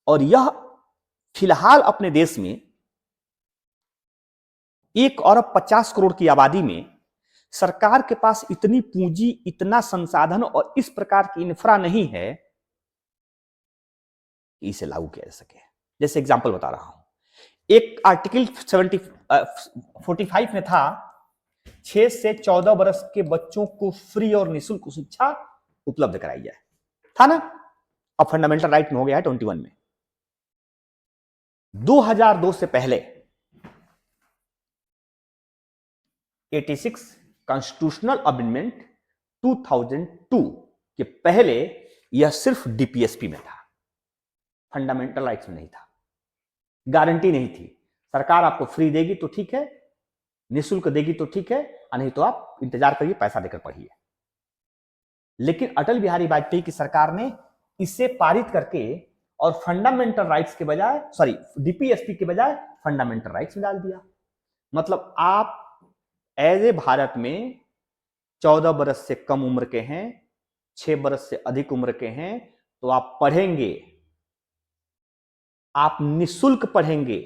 Speaker 1: और यह फिलहाल अपने देश में 1 अरब 50 करोड़ की आबादी में सरकार के पास इतनी पूंजी, इतना संसाधन और इस प्रकार की इंफ्रा नहीं है कि इसे लागू किया जा सके। जैसे एग्जांपल बता रहा हूं, एक आर्टिकल 45 में था 6 से 14 वर्ष के बच्चों को फ्री और निःशुल्क शिक्षा उपलब्ध कराई जाए, था ना? अब फंडामेंटल राइट में हो गया है 21 में। 2002 से पहले 86 कॉन्स्टिट्यूशनल अमेंडमेंट 2002 के पहले यह सिर्फ डीपीएसपी में था, फंडामेंटल राइट्स में नहीं था। गारंटी नहीं थी, सरकार आपको फ्री देगी तो ठीक है, निःशुल्क देगी तो ठीक है, नहीं तो आप इंतजार करिए, पैसा देकर पढ़िए। लेकिन अटल बिहारी वाजपेयी की सरकार ने इसे पारित करके और फंडामेंटल राइट्स के बजाय, डीपीएसपी के बजाय फंडामेंटल राइट्स में डाल दिया। मतलब आप एज ए भारत में 14 बरस से कम उम्र के हैं, 6 बरस से अधिक उम्र के हैं, तो आप पढ़ेंगे, आप निःशुल्क पढ़ेंगे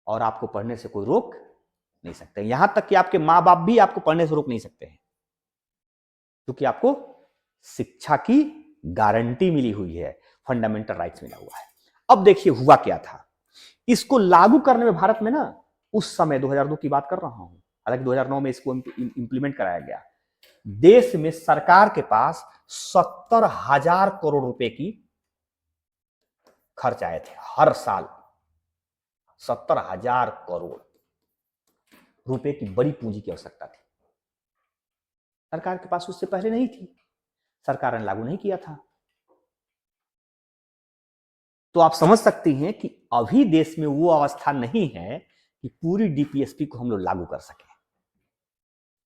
Speaker 1: और आपको पढ़ने से कोई रोक नहीं सकते। यहां तक कि आपके मां बाप भी आपको पढ़ने से रोक नहीं सकते हैं, क्योंकि आपको शिक्षा की गारंटी मिली हुई है, फंडामेंटल राइट्स मिला हुआ है। अब देखिए हुआ क्या था, इसको लागू करने में भारत में ना उस समय 2002 की बात कर रहा हूं, हालांकि 2009 में इसको इंप्लीमेंट कराया गया, देश में सरकार के पास 70,000 करोड़ रुपए की खर्च आए थे हर साल। 70,000 करोड़ रुपए की बड़ी पूंजी की आवश्यकता थी। सरकार के पास उससे पहले नहीं थी, सरकार ने लागू नहीं किया था। तो आप समझ सकती हैं कि अभी देश में वो अवस्था नहीं है कि पूरी डीपीएसपी को हम लोग लागू कर सकें,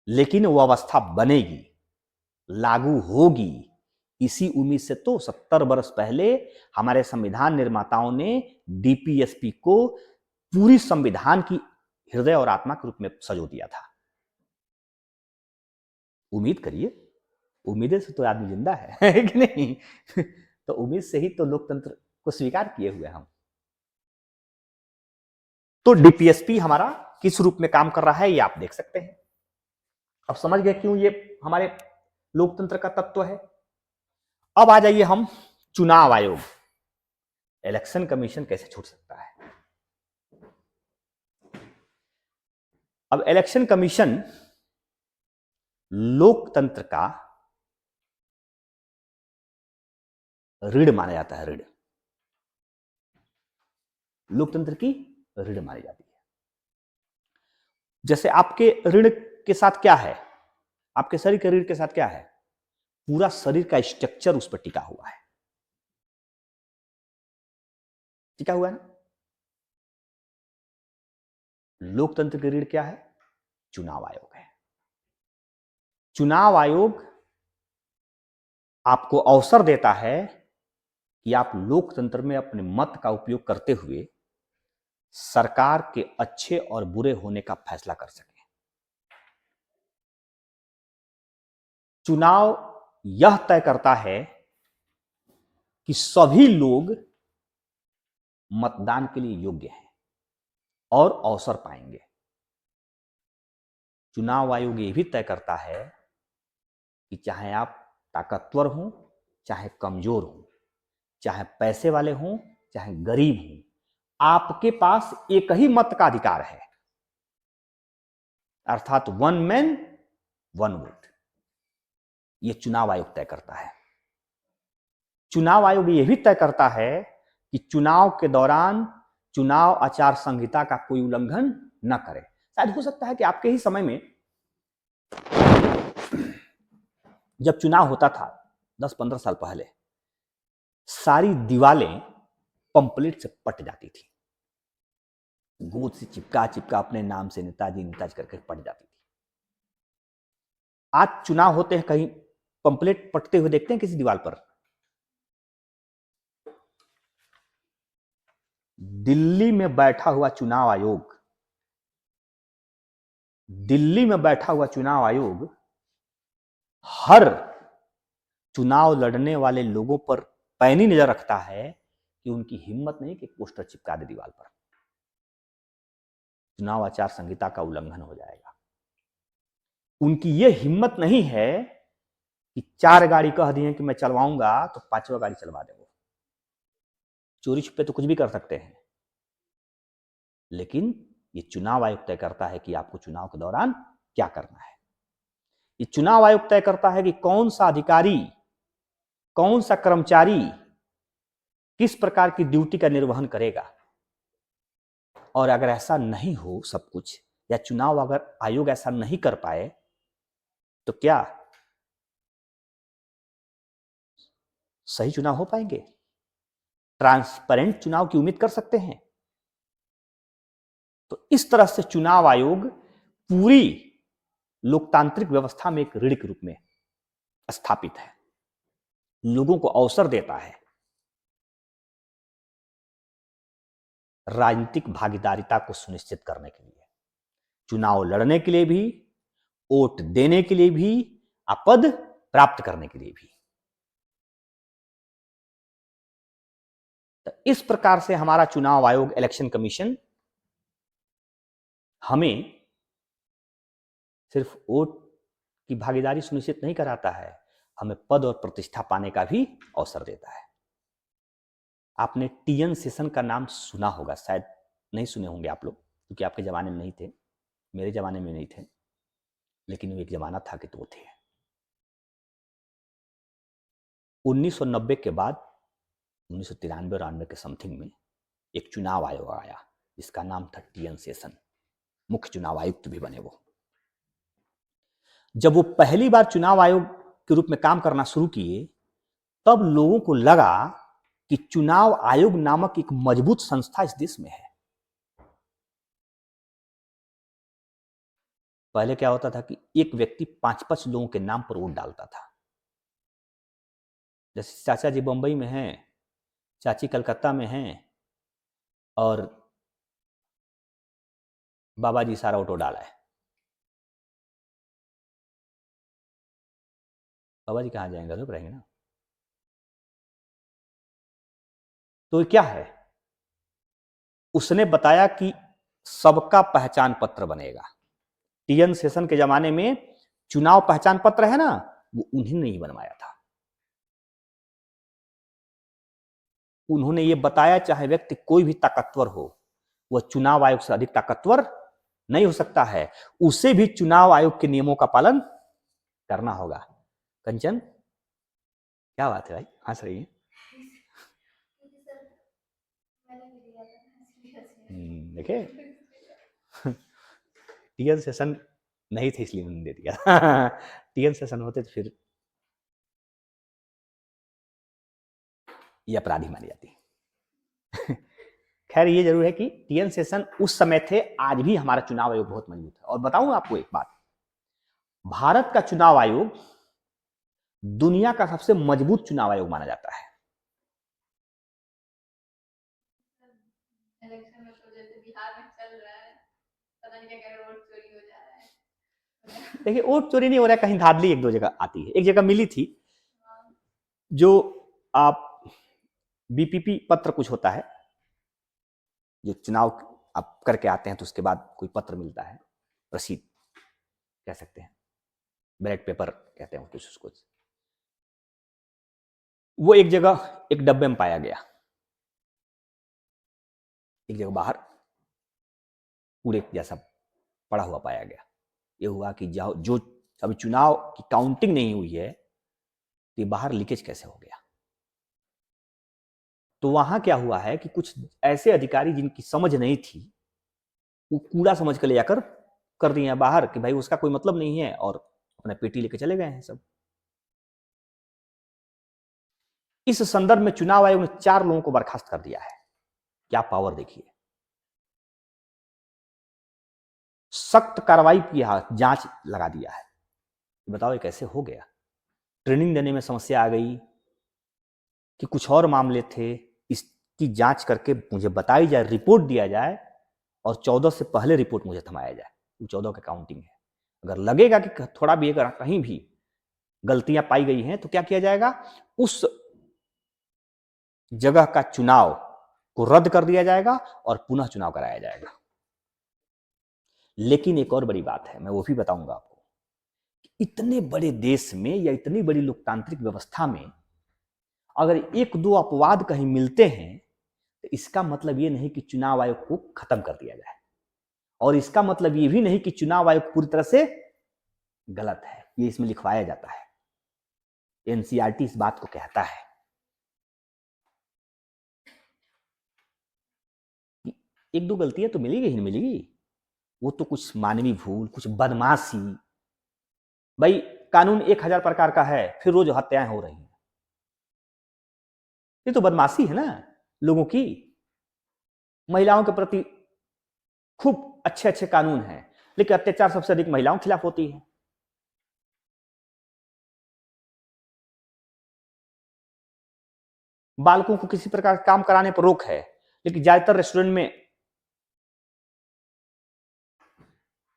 Speaker 1: लेकिन वो अवस्था बनेगी, लागू होगी। इसी उम्मीद से तो 70 वर्ष पहले हमारे संविधान निर्माताओं ने डीपीएसपी को पूरी संविधान की हृदय और आत्मा के रूप में सजो दिया था। उम्मीद करिए, उम्मीदें से तो आदमी जिंदा है कि नहीं? तो उम्मीद से ही तो लोकतंत्र को स्वीकार किए हुए हम। तो डीपीएसपी हमारा किस रूप में काम कर रहा है ये आप देख सकते हैं। अब समझ गए क्यों ये हमारे लोकतंत्र का तत्व है। अब आ जाइए हम चुनाव आयोग, इलेक्शन कमीशन कैसे छूट सकता है। अब इलेक्शन कमीशन लोकतंत्र का रीढ़ माना जाता है, रीढ़, लोकतंत्र की रीढ़ मानी जाती है। जैसे आपके रीढ़ के साथ क्या है, आपके शरीर के रीढ़ के साथ क्या है, पूरा शरीर का स्ट्रक्चर उस पर टिका हुआ है, टिका हुआ है ना। लोकतंत्र की रीढ़ क्या है, चुनाव आयोग है। चुनाव आयोग आपको अवसर देता है कि आप लोकतंत्र में अपने मत का उपयोग करते हुए सरकार के अच्छे और बुरे होने का फैसला कर सकें। चुनाव यह तय करता है कि सभी लोग मतदान के लिए योग्य हैं और अवसर पाएंगे। चुनाव आयोग ये भी तय करता है कि चाहे आप ताकतवर हों, चाहे कमजोर हों, चाहे पैसे वाले हों, चाहे गरीब हों, आपके पास एक ही मत का अधिकार है, अर्थात वन मैन वन वोट। यह चुनाव आयोग तय करता है। चुनाव आयोग यह भी तय करता है कि चुनाव के दौरान चुनाव आचार संहिता का कोई उल्लंघन न करे। शायद हो सकता है कि आपके ही समय में जब चुनाव होता था 10-15 साल पहले, सारी दीवारें पंपलेट से पट जाती थी, गोद से चिपका चिपका अपने नाम से नेताजी नेताजी करके पट जाती थी। आज चुनाव होते हैं, कहीं पंपलेट पटते हुए देखते हैं किसी दीवार पर? दिल्ली में बैठा हुआ चुनाव आयोग, दिल्ली में बैठा हुआ चुनाव आयोग हर चुनाव लड़ने वाले लोगों पर पैनी नजर रखता है कि उनकी हिम्मत नहीं कि पोस्टर चिपका दे दीवार पर, चुनाव आचार संहिता का उल्लंघन हो जाएगा। उनकी यह हिम्मत नहीं है कि 4 गाड़ी कह दिए कि मैं चलवाऊंगा तो 5वां गाड़ी चलवा देंगे। चोरी छुपे तो कुछ भी कर सकते हैं, लेकिन ये चुनाव आयोग तय करता है कि आपको चुनाव के दौरान क्या करना है। ये चुनाव आयोग तय करता है कि कौन सा अधिकारी, कौन सा कर्मचारी किस प्रकार की ड्यूटी का निर्वहन करेगा। और अगर ऐसा नहीं हो सब कुछ, या चुनाव अगर आयोग ऐसा नहीं कर पाए, तो क्या सही चुनाव हो पाएंगे? ट्रांसपेरेंट चुनाव की उम्मीद कर सकते हैं? तो इस तरह से चुनाव आयोग पूरी लोकतांत्रिक व्यवस्था में एक रीढ़ के रूप में स्थापित है, लोगों को अवसर देता है राजनीतिक भागीदारिता को सुनिश्चित करने के लिए, चुनाव लड़ने के लिए भी, वोट देने के लिए भी, पद प्राप्त करने के लिए भी। तो इस प्रकार से हमारा चुनाव आयोग, इलेक्शन कमीशन, हमें सिर्फ वोट की भागीदारी सुनिश्चित नहीं कराता है, हमें पद और प्रतिष्ठा पाने का भी अवसर देता है। आपने टीएन सेशन का नाम सुना होगा, शायद नहीं सुने होंगे आप लोग, क्योंकि आपके जमाने में नहीं थे, मेरे जमाने में नहीं थे, लेकिन वो एक जमाना था कि तो थे। 1990 के बाद 1993-92 के समथिंग में एक चुनाव आयोग आया जिसका नाम था टीएन सेशन, मुख्य चुनाव आयुक्त भी बने वो। जब वो पहली बार चुनाव आयोग के रूप में काम करना शुरू किए, तब लोगों को लगा कि चुनाव आयोग नामक एक मजबूत संस्था इस देश में है। पहले क्या होता था कि एक व्यक्ति 5-5 लोगों के नाम पर वोट डालता था। जैसे चाचा जी बंबई में हैं, चाची कलकत्ता में हैं, और बाबा जी सारा ऑटो डाला है। बाबा जी कहाँ जाएंगे, घर पर रहेंगे ना। तो क्या है, उसने बताया कि सबका पहचान पत्र बनेगा। टीएन सेशन के जमाने में चुनाव पहचान पत्र है ना, वो उन्हीं ने ही बनवाया था। उन्होंने ये बताया चाहे व्यक्ति कोई भी ताकतवर हो, वह चुनाव आयोग से अधिक ताकतवर नहीं हो सकता है, उसे भी चुनाव आयोग के नियमों का पालन करना होगा। कंचन, क्या बात है भाई, हंस रही है? देखे, टीएन सेशन नहीं थे इसलिए उन्होंने दे दिया। टीएन सेशन होते तो फिर ये अपराधी मानी जाती। खैर ये जरूर है कि टीएन सेशन उस समय थे, आज भी हमारा चुनाव आयोग बहुत मजबूत है। और बताऊं आपको एक बात, भारत का चुनाव आयोग दुनिया का सबसे मजबूत चुनाव आयोग माना जाता है। इलेक्शन में तो जैसे बिहार में चल रहा है, पता नहीं क्या वोट चोरी हो जा रहा है। देखिए, वोट चोरी नहीं हो रहा है, कहीं धांधली एक दो जगह आती है। एक जगह मिली थी, जो आप बीपीपी पत्र कुछ होता है, जो चुनाव आप करके आते हैं तो उसके बाद कोई पत्र मिलता है, रसीद कह सकते हैं, बैलेट पेपर कहते हैं कुछ उसको। वो एक जगह एक डब्बे में पाया गया, एक जगह बाहर कूड़े जैसा पड़ा हुआ पाया गया। ये हुआ कि जो अभी चुनाव की काउंटिंग नहीं हुई है, तो ये बाहर लीकेज कैसे हो गया। तो वहां क्या हुआ है कि कुछ ऐसे अधिकारी जिनकी समझ नहीं थी, वो कूड़ा समझ कर ले जाकर कर दिए हैं बाहर कि भाई उसका कोई मतलब नहीं है, और अपना पेटी लेके चले गए हैं सब। इस संदर्भ में चुनाव आयोग ने 4 लोगों को बर्खास्त कर दिया है। क्या पावर देखिए, सख्त कार्रवाई किया, जांच लगा दिया है। बताओ ये कैसे हो गया? ट्रेनिंग देने में समस्या आ गई कि कुछ और मामले थे, इसकी जांच करके मुझे बताई जाए, रिपोर्ट दिया जाए, और 14 से पहले रिपोर्ट मुझे थमाया जाए। 14 का काउंटिंग है। अगर लगेगा कि थोड़ा भी अगर कहीं भी गलतियां पाई गई हैं तो क्या किया जाएगा, उस जगह का चुनाव को रद्द कर दिया जाएगा और पुनः चुनाव कराया जाएगा। लेकिन एक और बड़ी बात है, मैं वो भी बताऊंगा आपको। इतने बड़े देश में या इतनी बड़ी लोकतांत्रिक व्यवस्था में अगर 1-2 अपवाद कहीं मिलते हैं, तो इसका मतलब ये नहीं कि चुनाव आयोग को खत्म कर दिया जाए, और इसका मतलब ये भी नहीं कि चुनाव आयोग पूरी तरह से गलत है। ये इसमें लिखवाया जाता है, एनसीईआरटी इस बात को कहता है कि 1-2 गलतियां तो मिलेगी ही मिलेगी, वो तो कुछ मानवीय भूल, कुछ बदमाशी। भाई कानून 1000 प्रकार का है, फिर रोज हत्याएं हो रही हैं, ये तो बदमाशी है ना लोगों की। महिलाओं के प्रति खूब अच्छे अच्छे कानून हैं, लेकिन अत्याचार सबसे अधिक महिलाओं के खिलाफ होती है। बालकों को किसी प्रकार काम कराने पर रोक है, लेकिन ज्यादातर रेस्टोरेंट में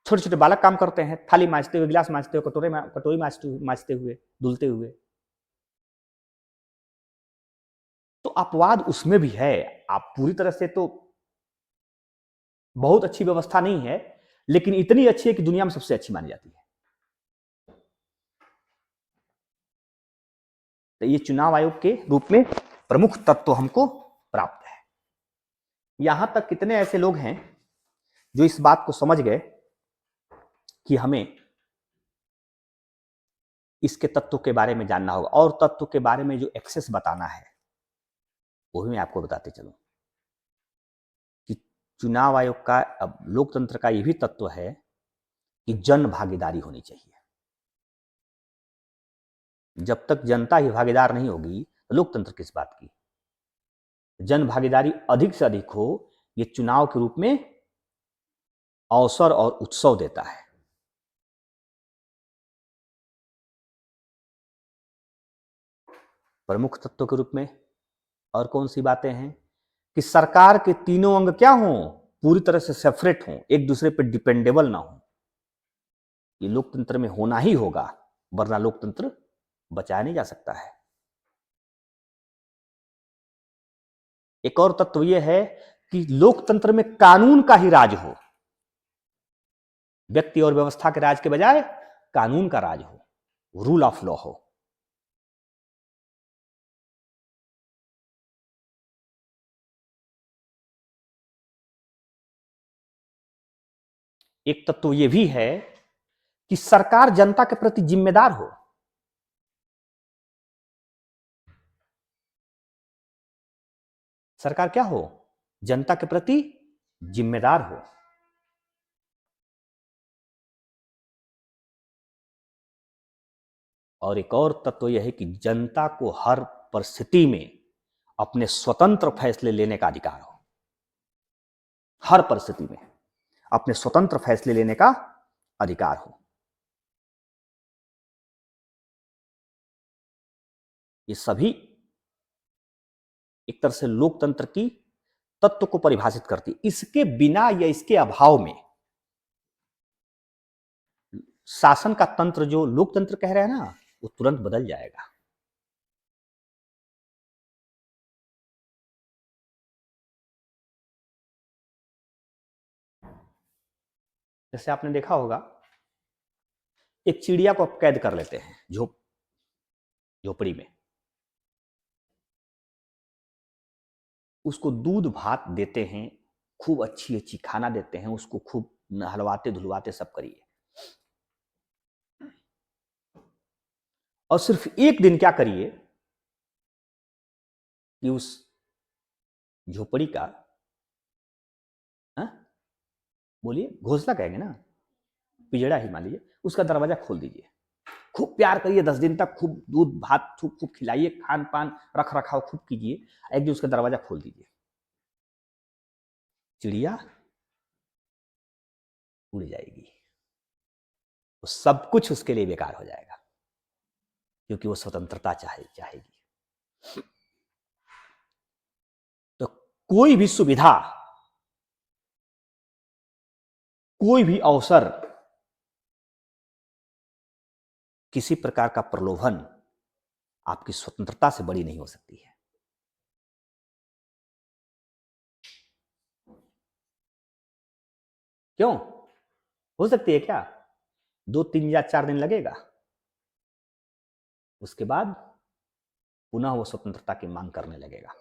Speaker 1: छोटे छोटे बालक काम करते हैं, थाली मांजते हुए, गिलास मांजते हुए, कटोरी मांजते हुए, धुलते हुए। तो अपवाद उसमें भी है। आप पूरी तरह से तो बहुत अच्छी व्यवस्था नहीं है, लेकिन इतनी अच्छी है कि दुनिया में सबसे अच्छी मानी जाती है। तो ये चुनाव आयोग के रूप में प्रमुख तत्व हमको प्राप्त है। यहां तक कितने ऐसे लोग हैं जो इस बात को समझ गए कि हमें इसके तत्वों के बारे में जानना होगा, और तत्व के बारे में जो एक्सेस बताना है वो भी मैं आपको बताते चलूं कि चुनाव आयोग का, अब लोकतंत्र का ये भी तत्व है कि जन भागीदारी होनी चाहिए। जब तक जनता ही भागीदार नहीं होगी तो लोकतंत्र किस बात की। जन भागीदारी अधिक से अधिक हो, ये चुनाव के रूप में अवसर और उत्सव देता है। प्रमुख तत्व के रूप में और कौन सी बातें हैं कि सरकार के तीनों अंग क्या हों, पूरी तरह से सेपरेट हों, एक दूसरे पर डिपेंडेबल ना हो। ये लोकतंत्र में होना ही होगा, वरना लोकतंत्र बचाया नहीं जा सकता है। एक और तत्व यह है कि लोकतंत्र में कानून का ही राज हो, व्यक्ति और व्यवस्था के राज के बजाय कानून का राज हो, रूल ऑफ लॉ हो। एक तत्व यह भी है कि सरकार जनता के प्रति जिम्मेदार हो। सरकार क्या हो, जनता के प्रति जिम्मेदार हो। और एक और तत्व यह है कि जनता को हर परिस्थिति में अपने स्वतंत्र फैसले लेने का अधिकार हो। हर परिस्थिति में अपने स्वतंत्र फैसले लेने का अधिकार हो। ये सभी एक तरह से लोकतंत्र की तत्व को परिभाषित करती। इसके बिना या इसके अभाव में शासन का तंत्र जो लोकतंत्र कह रहे हैं ना, वो तुरंत बदल जाएगा। जैसे आपने देखा होगा, एक चिड़िया को आप कैद कर लेते हैं झोपड़ी में, उसको दूध भात देते हैं, खूब अच्छी अच्छी खाना देते हैं, उसको खूब नहलवाते धुलवाते सब करिए, और सिर्फ एक दिन क्या करिए कि उस झोपड़ी का, बोलिए, घोंसला कहेंगे ना, पिंजड़ा ही मान लीजिए, उसका दरवाजा खोल दीजिए, खूब प्यार करिए 10 दिन तक, खूब दूध भात खूब खूब खिलाइए, खान पान रख रखाव खूब कीजिए, एक दिन उसका दरवाजा खोल दीजिए, चिड़िया उड़ जाएगी, वो सब कुछ उसके लिए बेकार हो जाएगा, क्योंकि वो स्वतंत्रता चाहेगी। तो कोई भी सुविधा, कोई भी अवसर, किसी प्रकार का प्रलोभन आपकी स्वतंत्रता से बड़ी नहीं हो सकती है। क्यों? हो सकती है क्या? 2, 3 या 4 दिन लगेगा, उसके बाद पुनः वो स्वतंत्रता की मांग करने लगेगा।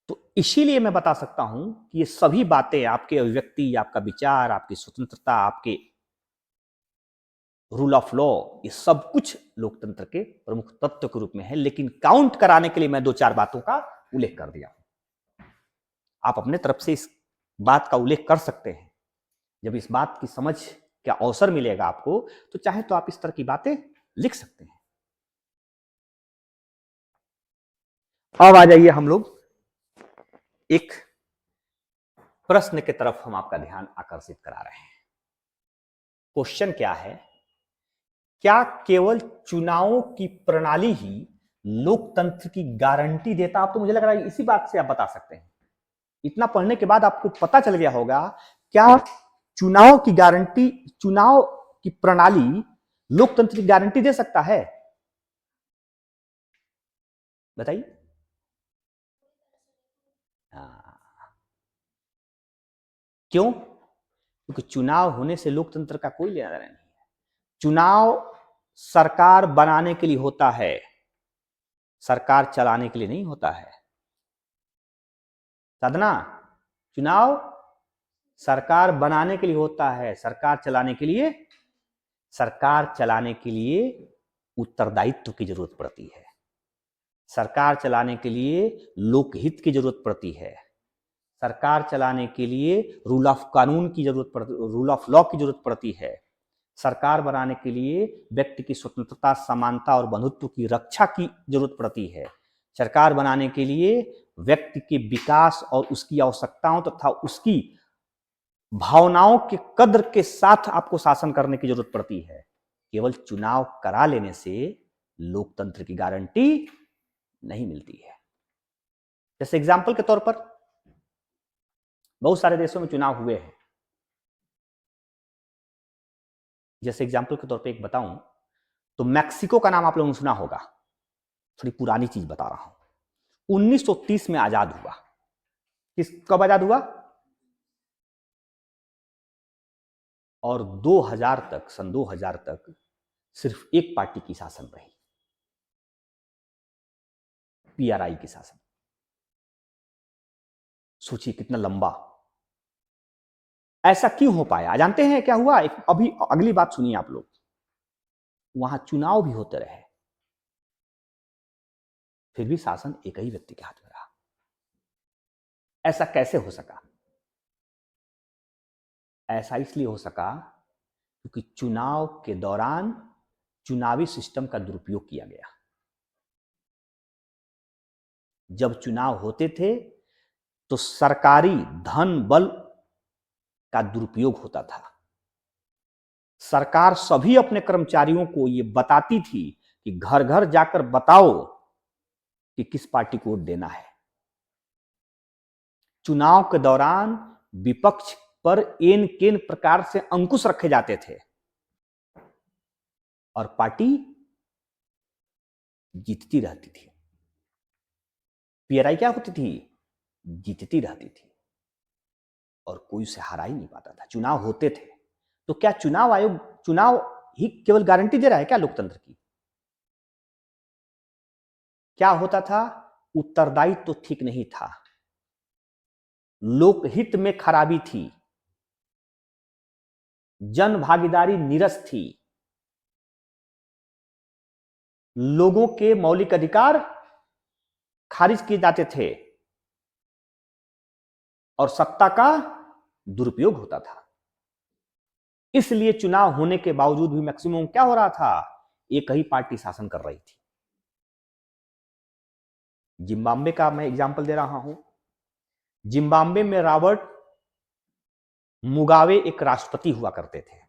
Speaker 1: तो इसीलिए मैं बता सकता हूं कि ये सभी बातें, आपके अभिव्यक्ति, आपका विचार, आपकी स्वतंत्रता, आपके रूल ऑफ लॉ, ये सब कुछ लोकतंत्र के प्रमुख तत्व के रूप में है। लेकिन काउंट कराने के लिए मैं 2-4 बातों का उल्लेख कर दिया। आप अपने तरफ से इस बात का उल्लेख कर सकते हैं। जब इस बात की समझ का अवसर मिलेगा आपको, तो चाहे तो आप इस तरह की बातें लिख सकते हैं। अब आ जाइए हम लोग एक प्रश्न की तरफ, हम आपका ध्यान आकर्षित करा रहे हैं। क्वेश्चन क्या है? क्या केवल चुनावों की प्रणाली ही लोकतंत्र की गारंटी देता? आप तो मुझे लग रहा है इसी बात से आप बता सकते हैं। इतना पढ़ने के बाद आपको पता चल गया होगा, क्या चुनाव की गारंटी, चुनाव की प्रणाली लोकतंत्र की गारंटी दे सकता है? बताइए। क्यों? क्योंकि चुनाव होने से लोकतंत्र का कोई लेना देना नहीं है। चुनाव सरकार बनाने के लिए होता है, सरकार चलाने के लिए नहीं होता है। साधना, चुनाव सरकार बनाने के लिए होता है, सरकार चलाने के लिए, सरकार चलाने के लिए उत्तरदायित्व की जरूरत पड़ती है, सरकार चलाने के लिए लोकहित की जरूरत पड़ती है, सरकार चलाने के लिए रूल ऑफ कानून की जरूरत पड़ती, रूल ऑफ लॉ की जरूरत पड़ती है, सरकार बनाने के लिए व्यक्ति की स्वतंत्रता, समानता और बंधुत्व की रक्षा की जरूरत पड़ती है। सरकार बनाने के लिए व्यक्ति के विकास और उसकी आवश्यकताओं तथा उसकी भावनाओं के कद्र के साथ आपको शासन करने की जरूरत पड़ती है। केवल चुनाव करा लेने से लोकतंत्र की गारंटी नहीं मिलती है। जैसे एग्जाम्पल के तौर पर बहुत सारे देशों में चुनाव हुए हैं। जैसे एग्जाम्पल के तौर पे एक बताऊं तो मैक्सिको का नाम आप लोगों ने सुना होगा। थोड़ी पुरानी चीज बता रहा हूं। 1930 में आजाद हुआ। कब आजाद हुआ? और 2000 तक, सन 2000 तक सिर्फ एक पार्टी की शासन रही, पीआरआई की शासन। सोचिए कितना लंबा। ऐसा क्यों हो पाया? जानते हैं क्या हुआ? अभी अगली बात सुनिए आप लोग। वहां चुनाव भी होते रहे, फिर भी शासन एक ही व्यक्ति के हाथ में रहा। ऐसा कैसे हो सका? ऐसा इसलिए हो सका क्योंकि चुनाव के दौरान चुनावी सिस्टम का दुरुपयोग किया गया। जब चुनाव होते थे तो सरकारी धन बल का दुरुपयोग होता था। सरकार सभी अपने कर्मचारियों को यह बताती थी कि घर घर जाकर बताओ कि किस पार्टी को वोट देना है। चुनाव के दौरान विपक्ष पर एन केन प्रकार से अंकुश रखे जाते थे और पार्टी जीतती रहती थी। पीआरआई क्या होती थी? जीतती रहती थी और कोई उसे हरा ही नहीं पाता था। चुनाव होते थे तो क्या चुनाव आयोग चुनाव ही केवल गारंटी दे रहा है क्या लोकतंत्र की? क्या होता था? उत्तरदायित्व तो ठीक नहीं था, लोकहित में खराबी थी, जन भागीदारी नीरस थी, लोगों के मौलिक अधिकार खारिज किए जाते थे और सत्ता का दुरुपयोग होता था। इसलिए चुनाव होने के बावजूद भी मैक्सिमम क्या हो रहा था? एक ही पार्टी शासन कर रही थी। जिम्बाब्वे का मैं एग्जांपल दे रहा हूं। जिम्बाब्वे में रॉबर्ट मुगाबे एक राष्ट्रपति हुआ करते थे।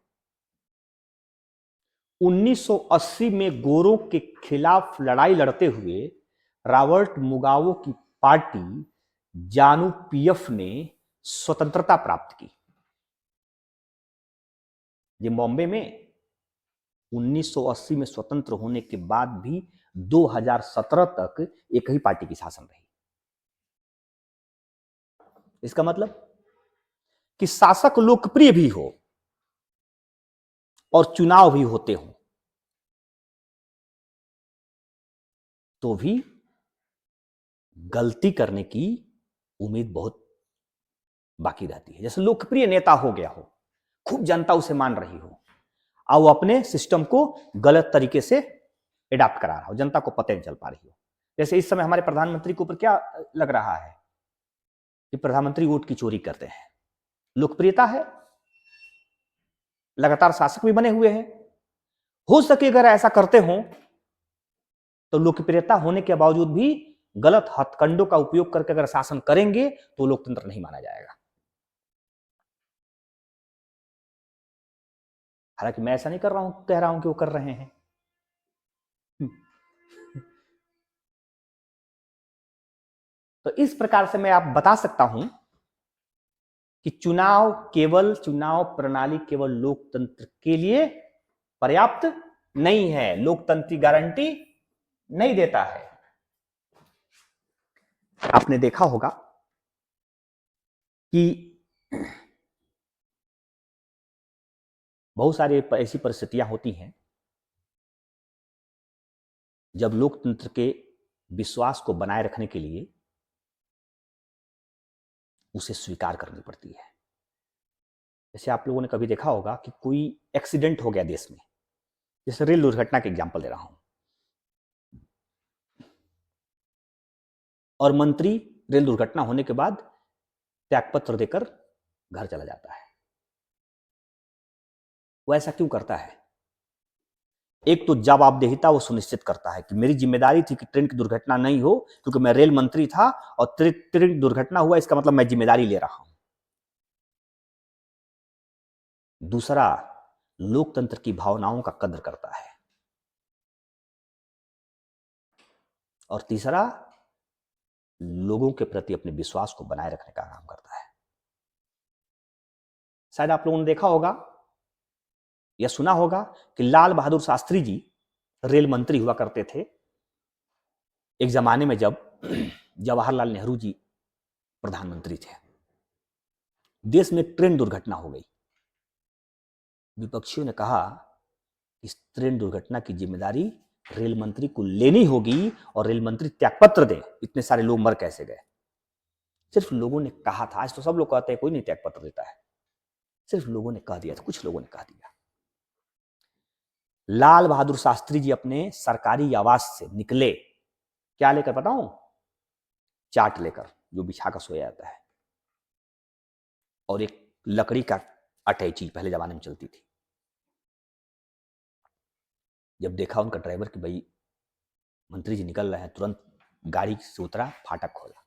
Speaker 1: 1980 में गोरों के खिलाफ लड़ाई लड़ते हुए रॉबर्ट मुगाबे की पार्टी जानू पीएफ ने स्वतंत्रता प्राप्त की। जिम्बाब्वे में 1980 में स्वतंत्र होने के बाद भी 2017 तक एक ही पार्टी की शासन रही। इसका मतलब कि शासक लोकप्रिय भी हो और चुनाव भी होते हो तो भी गलती करने की उम्मीद बहुत बाकी रहती है। जैसे लोकप्रिय नेता हो गया हो, खूब जनता उसे मान रही हो और वो अपने सिस्टम को गलत तरीके से एडाप्ट करा रहा हो, जनता को पता नहीं चल पा रही हो। जैसे इस समय हमारे प्रधानमंत्री के ऊपर क्या लग रहा है कि प्रधानमंत्री वोट की चोरी करते हैं। लोकप्रियता है, लगातार शासक भी बने हुए हैं। हो सके अगर ऐसा करते हो तो लोकप्रियता होने के बावजूद भी गलत हथकंडों का उपयोग करके अगर शासन करेंगे तो लोकतंत्र नहीं माना जाएगा। हालांकि मैं ऐसा नहीं कर रहा हूं, कह रहा हूं कि वो कर रहे हैं। तो इस प्रकार से मैं आप बता सकता हूं कि चुनाव प्रणाली केवल लोकतंत्र के लिए पर्याप्त नहीं है, लोकतंत्र की गारंटी नहीं देता है। आपने देखा होगा कि बहुत सारी ऐसी परिस्थितियां होती हैं जब लोकतंत्र के विश्वास को बनाए रखने के लिए उसे स्वीकार करनी पड़ती है। जैसे आप लोगों ने कभी देखा होगा कि कोई एक्सीडेंट हो गया देश में, जैसे रेल दुर्घटना के एग्जांपल दे रहा हूं, और मंत्री रेल दुर्घटना होने के बाद त्यागपत्र देकर घर चला जाता है। वो ऐसा क्यों करता है? एक तो जवाबदेहिता वो सुनिश्चित करता है कि मेरी जिम्मेदारी थी कि ट्रेन की दुर्घटना नहीं हो, क्योंकि मैं रेल मंत्री था और ट्रेन दुर्घटना हुआ, इसका मतलब मैं जिम्मेदारी ले रहा हूं। दूसरा, लोकतंत्र की भावनाओं का कद्र करता है। और तीसरा, लोगों के प्रति अपने विश्वास को बनाए रखने का काम करता है। शायद आप लोगों ने देखा होगा या सुना होगा कि लाल बहादुर शास्त्री जी रेल मंत्री हुआ करते थे एक जमाने में, जब जवाहरलाल नेहरू जी प्रधानमंत्री थे। देश में एक ट्रेन दुर्घटना हो गई। विपक्षियों ने कहा इस ट्रेन दुर्घटना की जिम्मेदारी रेल मंत्री को लेनी होगी और रेल मंत्री त्यागपत्र दे, इतने सारे लोग मर कैसे गए। सिर्फ लोगों ने कहा था, आज तो सब लोग कहते हैं कोई नहीं त्यागपत्र देता है, सिर्फ लोगों ने कह दिया था, कुछ लोगों ने कह दिया। लाल बहादुर शास्त्री जी अपने सरकारी आवास से निकले, क्या लेकर बताऊं? चाट लेकर, जो बिछा कर सोया जाता है, और एक लकड़ी का अटैची पहले जमाने में चलती थी। जब देखा उनका ड्राइवर कि भाई मंत्री जी निकल रहे हैं, तुरंत गाड़ी से उतरा, फाटक खोला,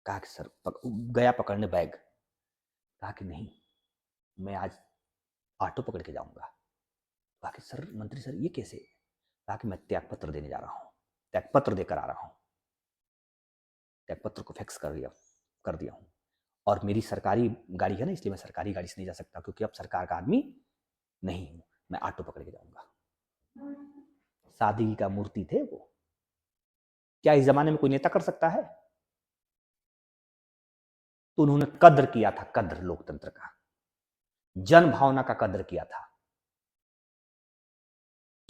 Speaker 1: कहा कि सर, गया पकड़ने बैग, कहा कि नहीं मैं आज ऑटो पकड़ के जाऊंगा। कहा कि सर मंत्री सर ये कैसे? कहा कि मैं त्यागपत्र देने जा रहा हूं, त्यागपत्र देकर आ रहा हूं, त्यागपत्र को फैक्स कर दिया हूं, और मेरी सरकारी गाड़ी है ना, इसलिए मैं सरकारी गाड़ी से नहीं जा सकता, क्योंकि अब सरकार का आदमी नहीं हूं, मैं ऑटो पकड़ के जाऊंगा। सादगी का मूर्ति थे वो। क्या इस जमाने में कोई नेता कर सकता है? तो उन्होंने कद्र किया था, कद्र लोकतंत्र का, जन भावना का कद्र किया था।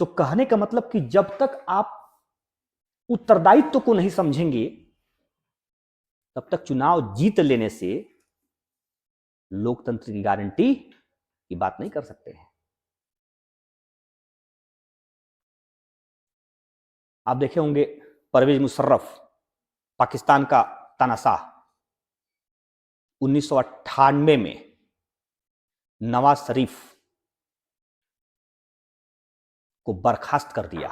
Speaker 1: तो कहने का मतलब कि जब तक आप उत्तरदायित्व को नहीं समझेंगे, तब तक चुनाव जीत लेने से लोकतंत्र की गारंटी की बात नहीं कर सकते हैं। आप देखे होंगे परवेज मुशर्रफ, पाकिस्तान का तानाशाह, 1998 में नवाज शरीफ को बर्खास्त कर दिया,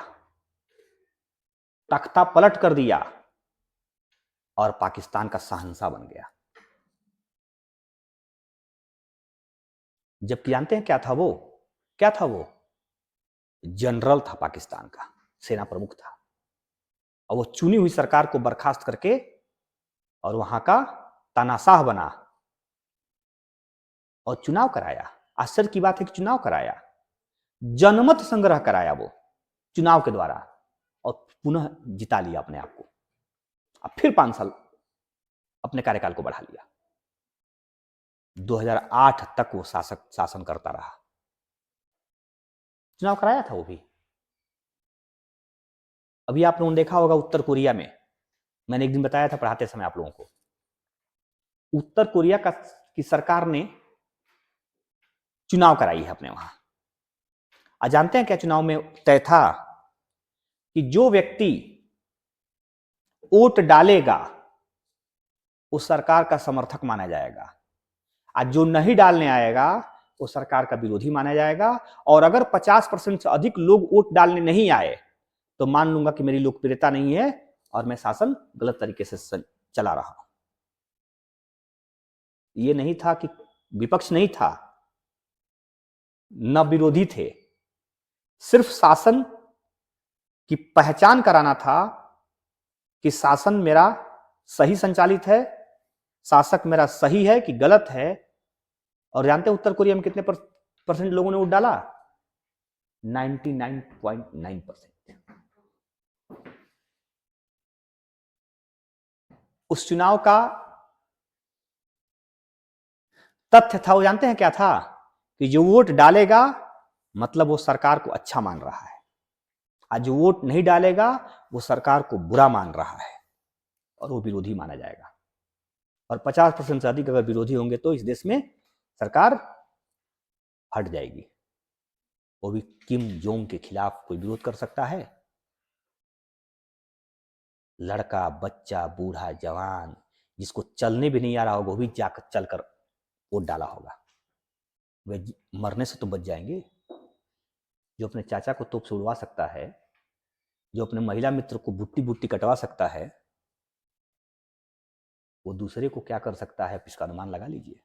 Speaker 1: तख्ता पलट कर दिया, और पाकिस्तान का शहंशाह बन गया। जबकि जानते हैं क्या था वो? क्या था वो? जनरल था पाकिस्तान का, सेना प्रमुख था, और वो चुनी हुई सरकार को बर्खास्त करके और वहां का तानाशाह बना और चुनाव कराया। आश्चर्य की बात है कि चुनाव कराया, जनमत संग्रह कराया वो चुनाव के द्वारा, और पुनः जिता लिया अपने आप को। अब फिर 5 साल अपने कार्यकाल को बढ़ा लिया। 2008 तक वो शासन करता रहा। चुनाव कराया था वो भी। अभी आप लोगों ने देखा होगा उत्तर कोरिया में, मैंने एक दिन बताया था पढ़ाते समय आप लोगों को, उत्तर कोरिया की सरकार ने चुनाव कराई है अपने वहां। आज जानते हैं क्या चुनाव में तय था? कि जो व्यक्ति वोट डालेगा वो सरकार का समर्थक माना जाएगा, आज जो नहीं डालने आएगा वो सरकार का विरोधी माना जाएगा। और अगर 50% से अधिक लोग वोट डालने नहीं आए तो मान लूंगा कि मेरी लोकप्रियता नहीं है और मैं शासन गलत तरीके से चला रहा हूं। ये नहीं था कि विपक्ष नहीं था, न विरोधी थे, सिर्फ शासन की पहचान कराना था कि शासन मेरा सही संचालित है, शासक मेरा सही है कि गलत है। और जानते हैं उत्तर कोरिया में कितने परसेंट लोगों ने वोट डाला? 99.9%। उस चुनाव का तथ्य था, वो जानते हैं क्या था? कि जो वोट डालेगा मतलब वो सरकार को अच्छा मान रहा है, आज जो वोट नहीं डालेगा वो सरकार को बुरा मान रहा है और वो विरोधी माना जाएगा। और 50% से अधिक अगर विरोधी होंगे तो इस देश में सरकार हट जाएगी। वो भी किम जोंग के खिलाफ कोई विरोध कर सकता है? लड़का, बच्चा, बूढ़ा, जवान, जिसको चलने भी नहीं आ रहा होगा वो भी जाकर चलकर वोट डाला होगा। वे मरने से तो बच जाएंगे। जो अपने चाचा को तोप से उड़वा सकता है, जो अपने महिला मित्र को बुट्टी बुट्टी कटवा सकता है, वो दूसरे को क्या कर सकता है, इसका अनुमान लगा लीजिए।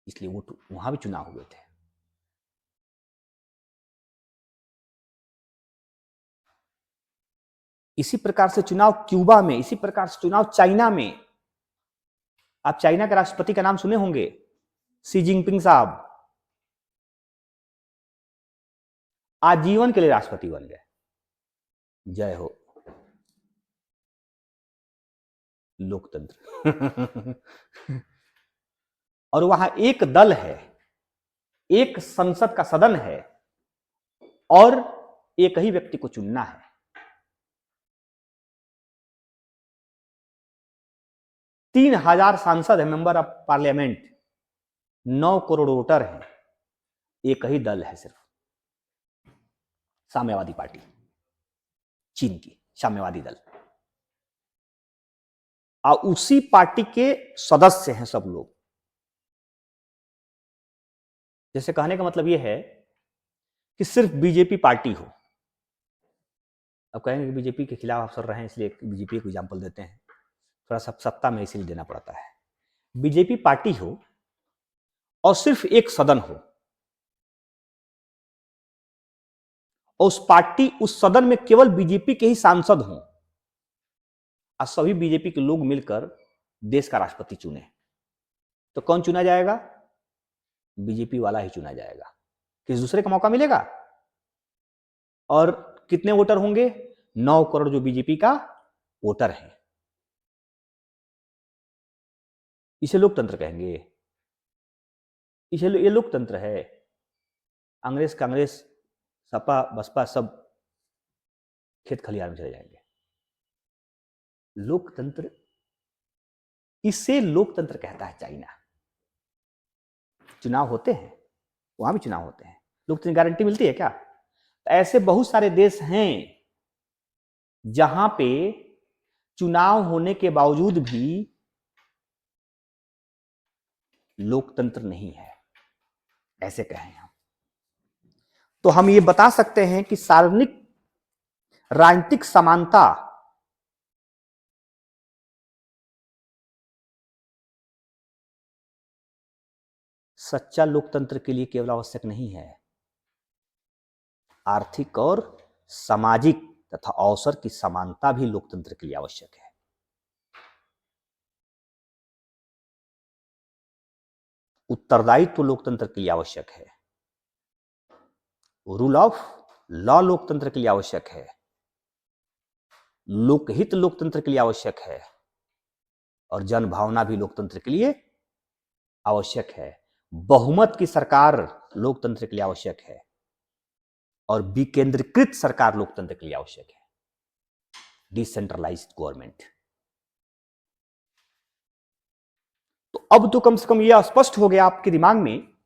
Speaker 1: इसलिए वो वहां भी चुनाव हुए थे। इसी प्रकार से चुनाव क्यूबा में, इसी प्रकार से चुनाव चाइना में। आप चाइना के राष्ट्रपति का नाम सुने होंगे, शी जिनपिंग साहब। आजीवन के लिए राष्ट्रपति बन गए। जय हो लोकतंत्र। और वहां एक दल है, एक संसद का सदन है, और एक ही व्यक्ति को चुनना है। तीन 3000 सांसद है, member of parliament, 9 crore voter हैं, एक ही दल है सिर्फ, साम्यवादी पार्टी, चीन की साम्यवादी दल। और उसी पार्टी के सदस्य हैं सब लोग। जैसे कहने का मतलब यह है कि सिर्फ बीजेपी पार्टी हो। अब कहेंगे कि बीजेपी के खिलाफ अफसर रहे हैं इसलिए बीजेपी को एग्जाम्पल देते हैं, थोड़ा सा सत्ता में इसलिए देना पड़ता है। बीजेपी पार्टी हो और सिर्फ एक सदन हो, और उस पार्टी, उस सदन में केवल बीजेपी के ही सांसद हों, और सभी बीजेपी के लोग मिलकर देश का राष्ट्रपति चुने, तो कौन चुना जाएगा? बीजेपी वाला ही चुना जाएगा। किसी दूसरे का मौका मिलेगा? और कितने वोटर होंगे? 9 करोड़ जो बीजेपी का वोटर है। इसे लोकतंत्र कहेंगे? इसे ये लोकतंत्र है? अंग्रेज कांग्रेस सपा बसपा सब खेत खलिहान में चले जाएंगे। लोकतंत्र, इसे लोकतंत्र कहता है चाइना। चुनाव होते हैं, वहां भी चुनाव होते हैं, लोकतंत्र गारंटी मिलती है क्या? ऐसे बहुत सारे देश हैं जहां पे चुनाव होने के बावजूद भी लोकतंत्र नहीं है, ऐसे कहें हम। तो हम ये बता सकते हैं कि सार्वजनिक राजनीतिक समानता सच्चा लोकतंत्र के लिए केवल आवश्यक नहीं है, आर्थिक और सामाजिक तथा अवसर की समानता भी लोकतंत्र के लिए आवश्यक है। उत्तरदायित्व लोकतंत्र के लिए आवश्यक है। रूल ऑफ लॉ लोकतंत्र के लिए आवश्यक है। लोकहित लोकतंत्र के लिए आवश्यक है। और जनभावना भी लोकतंत्र के लिए आवश्यक है। बहुमत की सरकार लोकतंत्र के लिए आवश्यक है, और विकेंद्रीकृत सरकार लोकतंत्र के लिए आवश्यक है, डिसेंट्रलाइज्ड गवर्नमेंट। तो अब तो कम से कम यह स्पष्ट हो गया आपके दिमाग में,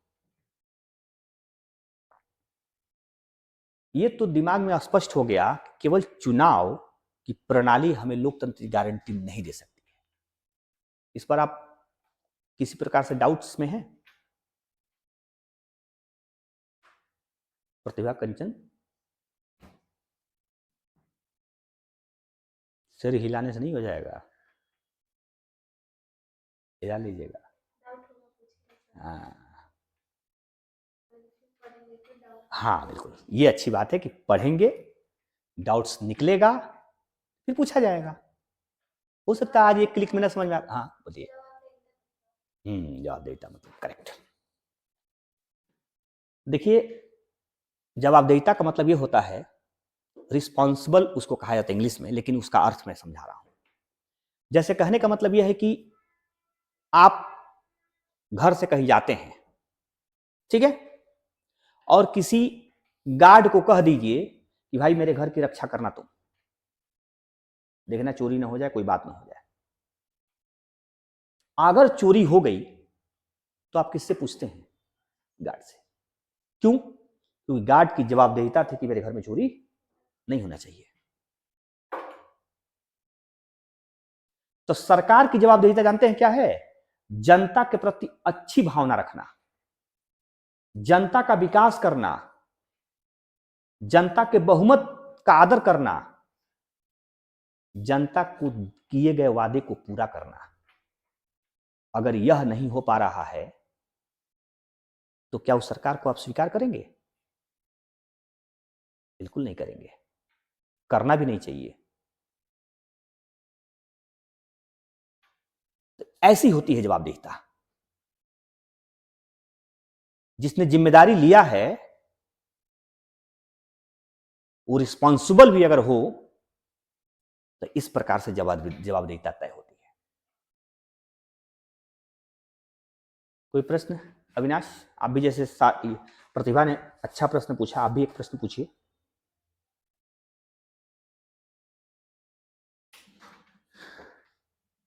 Speaker 1: यह तो दिमाग में स्पष्ट हो गया कि केवल चुनाव की प्रणाली हमें लोकतंत्र की गारंटी नहीं दे सकती है। इस पर आप किसी प्रकार से डाउट्स में हैं? प्रतिभा कंचन, सिर हिलाने से नहीं हो जाएगा, हिला लीजिएगा। हाँ बिल्कुल, ये अच्छी बात है कि पढ़ेंगे, डाउट्स निकलेगा, फिर पूछा जाएगा। हो सकता है आज एक क्लिक में ना समझ में आ। हाँ बोलिए। जवाबदेहिता मतलब करेक्ट। देखिए, जवाबदेहिता का मतलब ये होता है, रिस्पॉन्सिबल उसको कहा जाता है इंग्लिश में, लेकिन उसका अर्थ मैं समझा रहा हूं। जैसे कहने का मतलब यह है कि आप घर से कहीं जाते हैं, ठीक है, और किसी गार्ड को कह दीजिए कि भाई मेरे घर की रक्षा करना, तुम देखना चोरी ना हो जाए, कोई बात ना हो जाए। अगर चोरी हो गई तो आप किससे पूछते हैं? गार्ड से। क्यों? क्योंकि गार्ड की जवाबदेहिता थी कि मेरे घर में चोरी नहीं होना चाहिए। तो सरकार की जवाबदेहिता जानते हैं क्या है? जनता के प्रति अच्छी भावना रखना, जनता का विकास करना, जनता के बहुमत का आदर करना, जनता को किए गए वादे को पूरा करना। अगर यह नहीं हो पा रहा है तो क्या उस सरकार को आप स्वीकार करेंगे? बिल्कुल नहीं करेंगे, करना भी नहीं चाहिए। तो ऐसी होती है जवाबदेहिता। जिसने जिम्मेदारी लिया है वो रिस्पॉन्सिबल भी अगर हो तो इस प्रकार से जवाबदेहिता तय होती है। कोई प्रश्न? अविनाश, आप भी जैसे प्रतिभा ने अच्छा प्रश्न पूछा, आप भी एक प्रश्न पूछिए।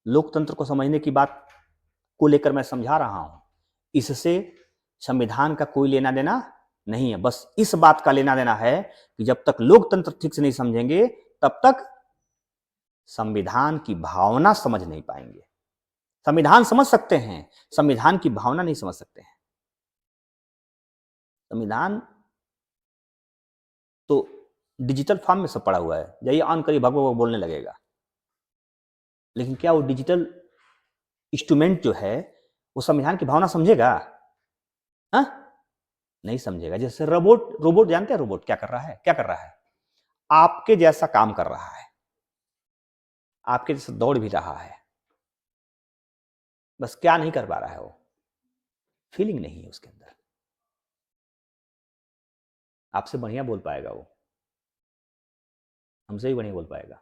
Speaker 1: लोकतंत्र को समझने की बात को लेकर मैं समझा रहा हूं, इससे संविधान का कोई लेना देना नहीं है। बस इस बात का लेना देना है कि जब तक लोकतंत्र ठीक से नहीं समझेंगे तब तक संविधान की भावना समझ नहीं पाएंगे। संविधान समझ सकते हैं, संविधान की भावना नहीं समझ सकते हैं। संविधान तो डिजिटल फॉर्म में सब पड़ा हुआ है, जाइए ऑन करिए, भगवान बोलने लगेगा। लेकिन क्या वो डिजिटल इंस्ट्रूमेंट जो है वो संविधान की भावना समझेगा? हाँ, नहीं समझेगा। जैसे रोबोट जानते हैं रोबोट क्या कर रहा है? क्या कर रहा है? आपके जैसा काम कर रहा है, आपके जैसा दौड़ भी रहा है, बस क्या नहीं कर पा रहा है, वो फीलिंग नहीं है उसके अंदर। आपसे बढ़िया बोल पाएगा वो, हमसे भी बढ़िया बोल पाएगा,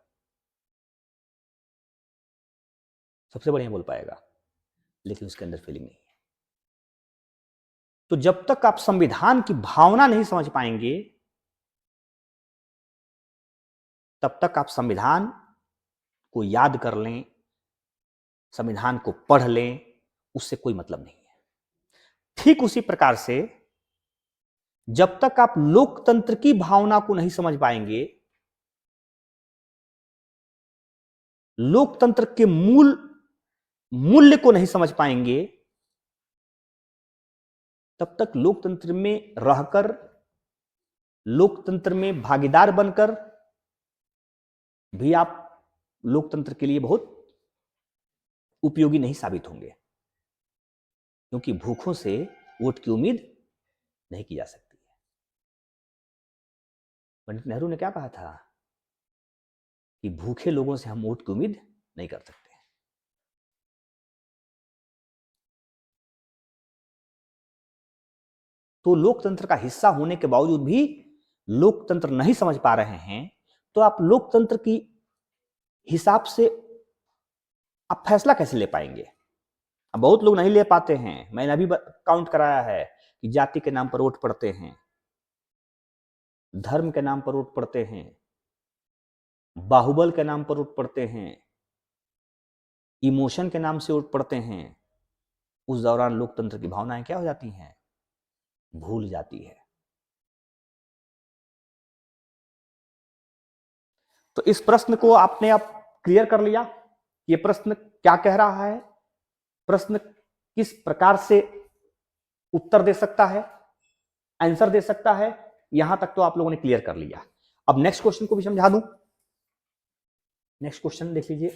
Speaker 1: सबसे बढ़िया बोल पाएगा, लेकिन उसके अंदर फीलिंग नहीं है। तो जब तक आप संविधान की भावना नहीं समझ पाएंगे तब तक आप संविधान को याद कर लें, संविधान को पढ़ लें, उससे कोई मतलब नहीं है। ठीक उसी प्रकार से जब तक आप लोकतंत्र की भावना को नहीं समझ पाएंगे, लोकतंत्र के मूल्य को नहीं समझ पाएंगे, तब तक लोकतंत्र में रहकर, लोकतंत्र में भागीदार बनकर भी आप लोकतंत्र के लिए बहुत उपयोगी नहीं साबित होंगे, क्योंकि भूखों से वोट की उम्मीद नहीं की जा सकती है। पंडित नेहरू ने क्या कहा था कि भूखे लोगों से हम वोट की उम्मीद नहीं कर सकते। तो लोकतंत्र का हिस्सा होने के बावजूद भी लोकतंत्र नहीं समझ पा रहे हैं, तो आप लोकतंत्र की हिसाब से आप फैसला कैसे ले पाएंगे? अब बहुत लोग नहीं ले पाते हैं। मैंने अभी काउंट कराया है कि जाति के नाम पर वोट पड़ते हैं, धर्म के नाम पर वोट पड़ते हैं, बाहुबल के नाम पर वोट पड़ते हैं, इमोशन के नाम से वोट पड़ते हैं। उस दौरान लोकतंत्र की भावनाएं क्या हो जाती हैं? भूल जाती है। तो इस प्रश्न को आपने अब क्लियर कर लिया, ये प्रश्न क्या कह रहा है, प्रश्न किस प्रकार से उत्तर दे सकता है, आंसर दे सकता है, यहां तक तो आप लोगों ने क्लियर कर लिया। अब नेक्स्ट क्वेश्चन को भी समझा दूं। नेक्स्ट क्वेश्चन देख लीजिए।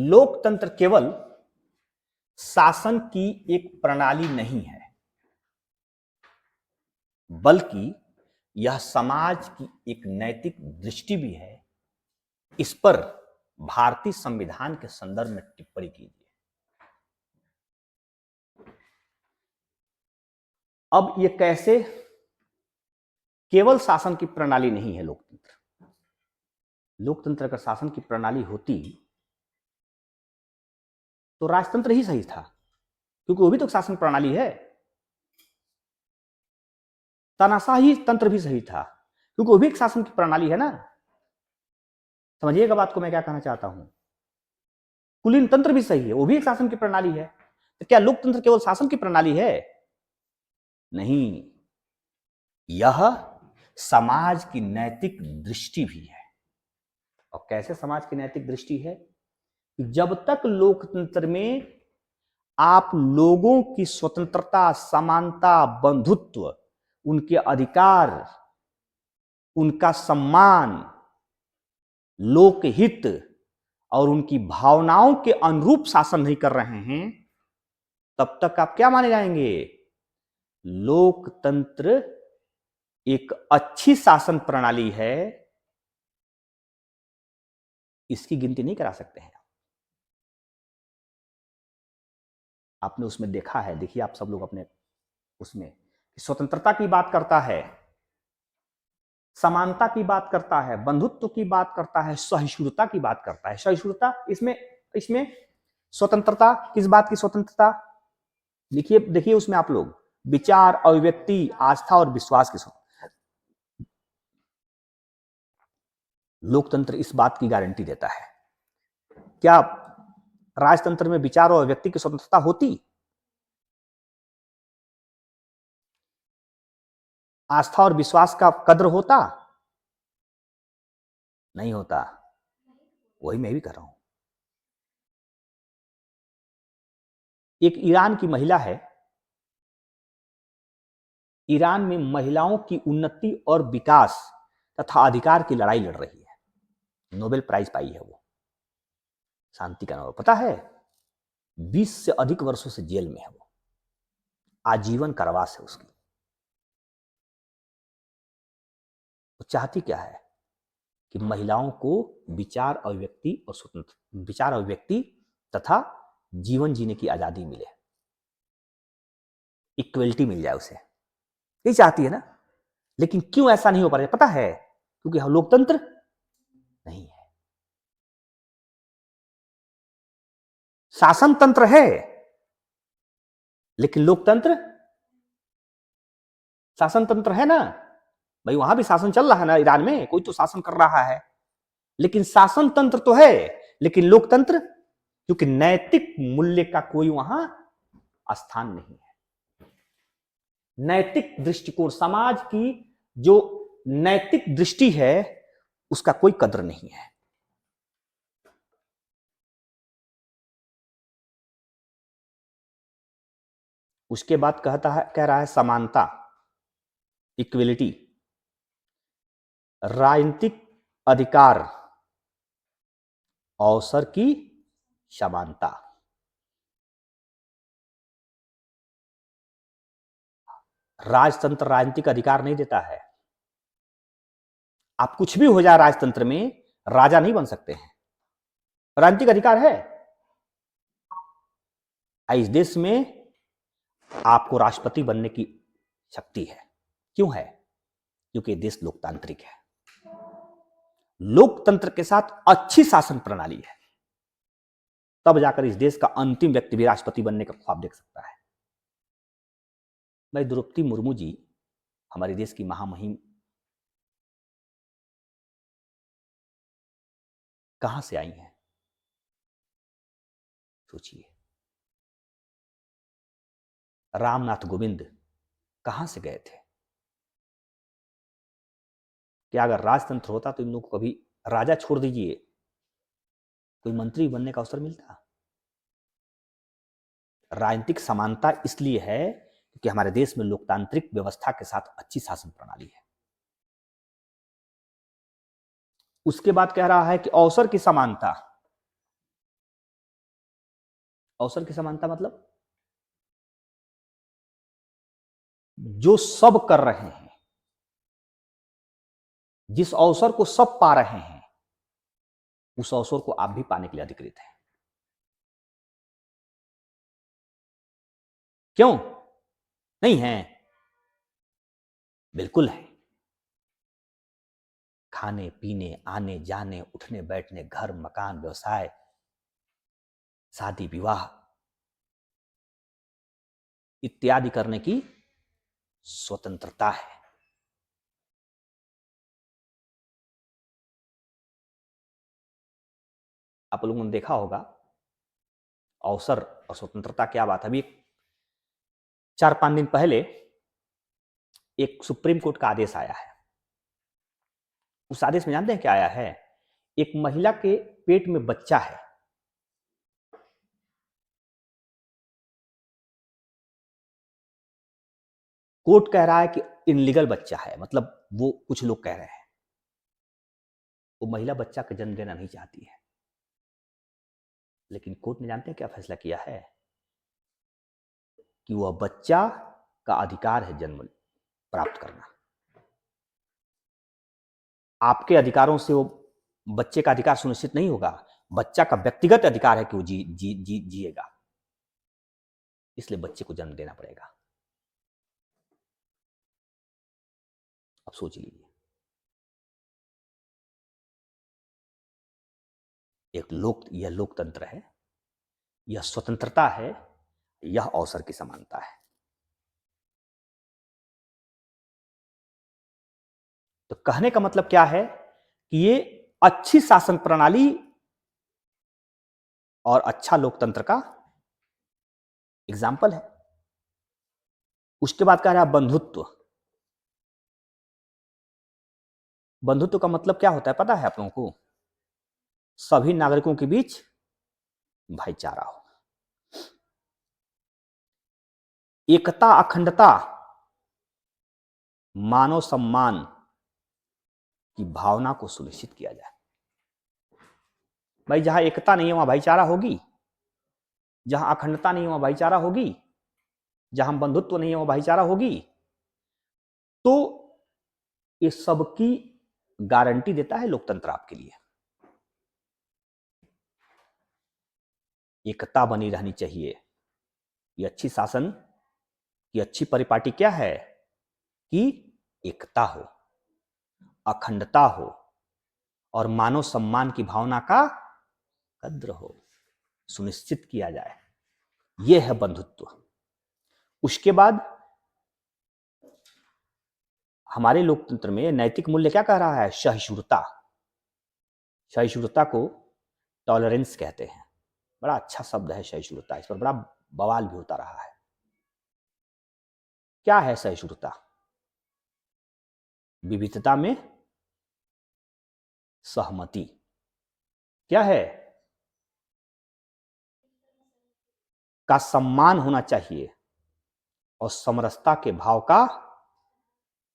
Speaker 1: लोकतंत्र केवल शासन की एक प्रणाली नहीं है, बल्कि यह समाज की एक नैतिक दृष्टि भी है। इस पर भारतीय संविधान के संदर्भ में टिप्पणी कीजिए। अब ये कैसे? केवल शासन की प्रणाली नहीं है लोकतंत्र। लोकतंत्र अगर शासन की प्रणाली होती तो राजतंत्र ही सही था, क्योंकि वो भी तो शासन प्रणाली है। तानाशाही तंत्र भी सही था, क्योंकि वो भी एक शासन की प्रणाली है ना। समझिएगा बात को मैं क्या कहना चाहता हूं। कुलीन तंत्र भी सही है, वो भी एक शासन की प्रणाली है। तो क्या लोकतंत्र केवल शासन की प्रणाली है? नहीं, यह समाज की नैतिक दृष्टि भी है। और कैसे समाज की नैतिक दृष्टि है? जब तक लोकतंत्र में आप लोगों की स्वतंत्रता, समानता, बंधुत्व, उनके अधिकार, उनका सम्मान, लोकहित और उनकी भावनाओं के अनुरूप शासन नहीं कर रहे हैं, तब तक आप क्या माने जाएंगे? लोकतंत्र एक अच्छी शासन प्रणाली है, इसकी गिनती नहीं करा सकते हैं। आपने उसमें देखा है, देखिए आप सब लोग अपने उसमें स्वतंत्रता की बात करता है, समानता की बात करता है, बंधुत्व की बात करता है, सहिष्णुता की बात करता है। सहिष्णुता इसमें इसमें स्वतंत्रता किस बात की स्वतंत्रता? लिखिए, देखिए उसमें आप लोग विचार, अभिव्यक्ति, आस्था और विश्वास की स्वतंत्रता। लोकतंत्र इस बात की गारंटी देता है। क्या राजतंत्र में विचार और अभिव्यक्ति की स्वतंत्रता होती? आस्था और विश्वास का कद्र होता? नहीं होता। वही मैं भी कर रहा हूं। एक ईरान की महिला है, ईरान में महिलाओं की उन्नति और विकास तथा अधिकार की लड़ाई लड़ रही है। नोबेल प्राइज पाई है वो, शांति का नोबेल। पता है 20 से अधिक वर्षों से जेल में है वो, आजीवन कारावास है उसकी। वो चाहती क्या है कि महिलाओं को विचार अभिव्यक्ति और स्वतंत्र विचार अभिव्यक्ति तथा जीवन जीने की आजादी मिले, इक्वलिटी मिल जाए उसे, यही चाहती है ना। लेकिन क्यों ऐसा नहीं हो पा रहा है पता है? क्योंकि हम लोकतंत्र नहीं है। शासन तंत्र है लेकिन लोकतंत्र, शासन तंत्र है ना भाई, वहां भी शासन चल रहा है ना, ईरान में कोई तो शासन कर रहा है, लेकिन शासन तंत्र तो है, लेकिन लोकतंत्र, क्योंकि नैतिक मूल्य का कोई वहां स्थान नहीं है। नैतिक दृष्टिकोण, समाज की जो नैतिक दृष्टि है उसका कोई कद्र नहीं है। उसके बाद कह रहा है समानता, इक्वलिटी, राजनीतिक अधिकार, अवसर की समानता। राजतंत्र राजनीतिक अधिकार नहीं देता है। आप कुछ भी हो जाए राजतंत्र में, राजा नहीं बन सकते हैं। राजनीतिक अधिकार है इस देश में, आपको राष्ट्रपति बनने की शक्ति है। क्यों है? क्योंकि देश लोकतांत्रिक है। लोकतंत्र के साथ अच्छी शासन प्रणाली है, तब जाकर इस देश का अंतिम व्यक्ति भी राष्ट्रपति बनने का ख्वाब देख सकता है। भाई द्रौपदी मुर्मू जी हमारे देश की महामहिम कहां से आई हैं? सोचिए। रामनाथ कोविंद कहां से गए थे? क्या अगर राजतंत्र होता तो इन लोगों को कभी, राजा छोड़ दीजिए, कोई मंत्री बनने का अवसर मिलता? राजनीतिक समानता इसलिए है क्योंकि हमारे देश में लोकतांत्रिक व्यवस्था के साथ अच्छी शासन प्रणाली है। उसके बाद कह रहा है कि अवसर की समानता। अवसर की समानता मतलब जो सब कर रहे हैं, जिस अवसर को सब पा रहे हैं, उस अवसर को आप भी पाने के लिए अधिकृत हैं। क्यों नहीं है? बिल्कुल है। खाने पीने, आने जाने, उठने बैठने, घर मकान, व्यवसाय, शादी विवाह इत्यादि करने की स्वतंत्रता है। आप लोगों ने देखा होगा अवसर और स्वतंत्रता क्या बात है। अभी 4-5 दिन पहले एक सुप्रीम कोर्ट का आदेश आया है। उस आदेश में जानते हैं क्या आया है? एक महिला के पेट में बच्चा है, कोर्ट कह रहा है कि इनलीगल बच्चा है, मतलब वो कुछ लोग कह रहे हैं वो महिला बच्चा का जन्म देना नहीं चाहती है, लेकिन कोर्ट ने जानते हैं क्या फैसला किया है कि वह बच्चा का अधिकार है जन्म प्राप्त करना। आपके अधिकारों से वो बच्चे का अधिकार सुनिश्चित नहीं होगा, बच्चा का व्यक्तिगत अधिकार है कि वो जिएगा, इसलिए बच्चे को जन्म देना पड़ेगा। अब सोच लीजिए, यह लोकतंत्र है, यह स्वतंत्रता है, यह अवसर की समानता है। तो कहने का मतलब क्या है कि ये अच्छी शासन प्रणाली और अच्छा लोकतंत्र का एग्जाम्पल है। उसके बाद कह रहा है बंधुत्व। बंधुत्व का मतलब क्या होता है पता है आप लोगों को? सभी नागरिकों के बीच भाईचारा हो, एकता, अखंडता, मानव सम्मान की भावना को सुनिश्चित किया जाए। भाई जहां एकता नहीं है वहां भाईचारा होगी, जहां अखंडता नहीं है वहां भाईचारा होगी, जहां बंधुत्व नहीं है वहां भाईचारा होगी। तो ये सबकी गारंटी देता है लोकतंत्र आपके लिए। एकता बनी रहनी चाहिए। ये अच्छी शासन की अच्छी परिपाटी क्या है कि एकता हो, अखंडता हो और मानव सम्मान की भावना का कद्र हो, सुनिश्चित किया जाए। यह है बंधुत्व। उसके बाद हमारे लोकतंत्र में नैतिक मूल्य क्या कह रहा है? सहिष्णुता। सहिष्णुता को टॉलरेंस कहते हैं। बड़ा अच्छा शब्द है सहिष्णुता, इस पर बड़ा बवाल भी होता रहा है। क्या है सहिष्णुता? विविधता में सहमति। क्या है? का सम्मान होना चाहिए और समरसता के भाव का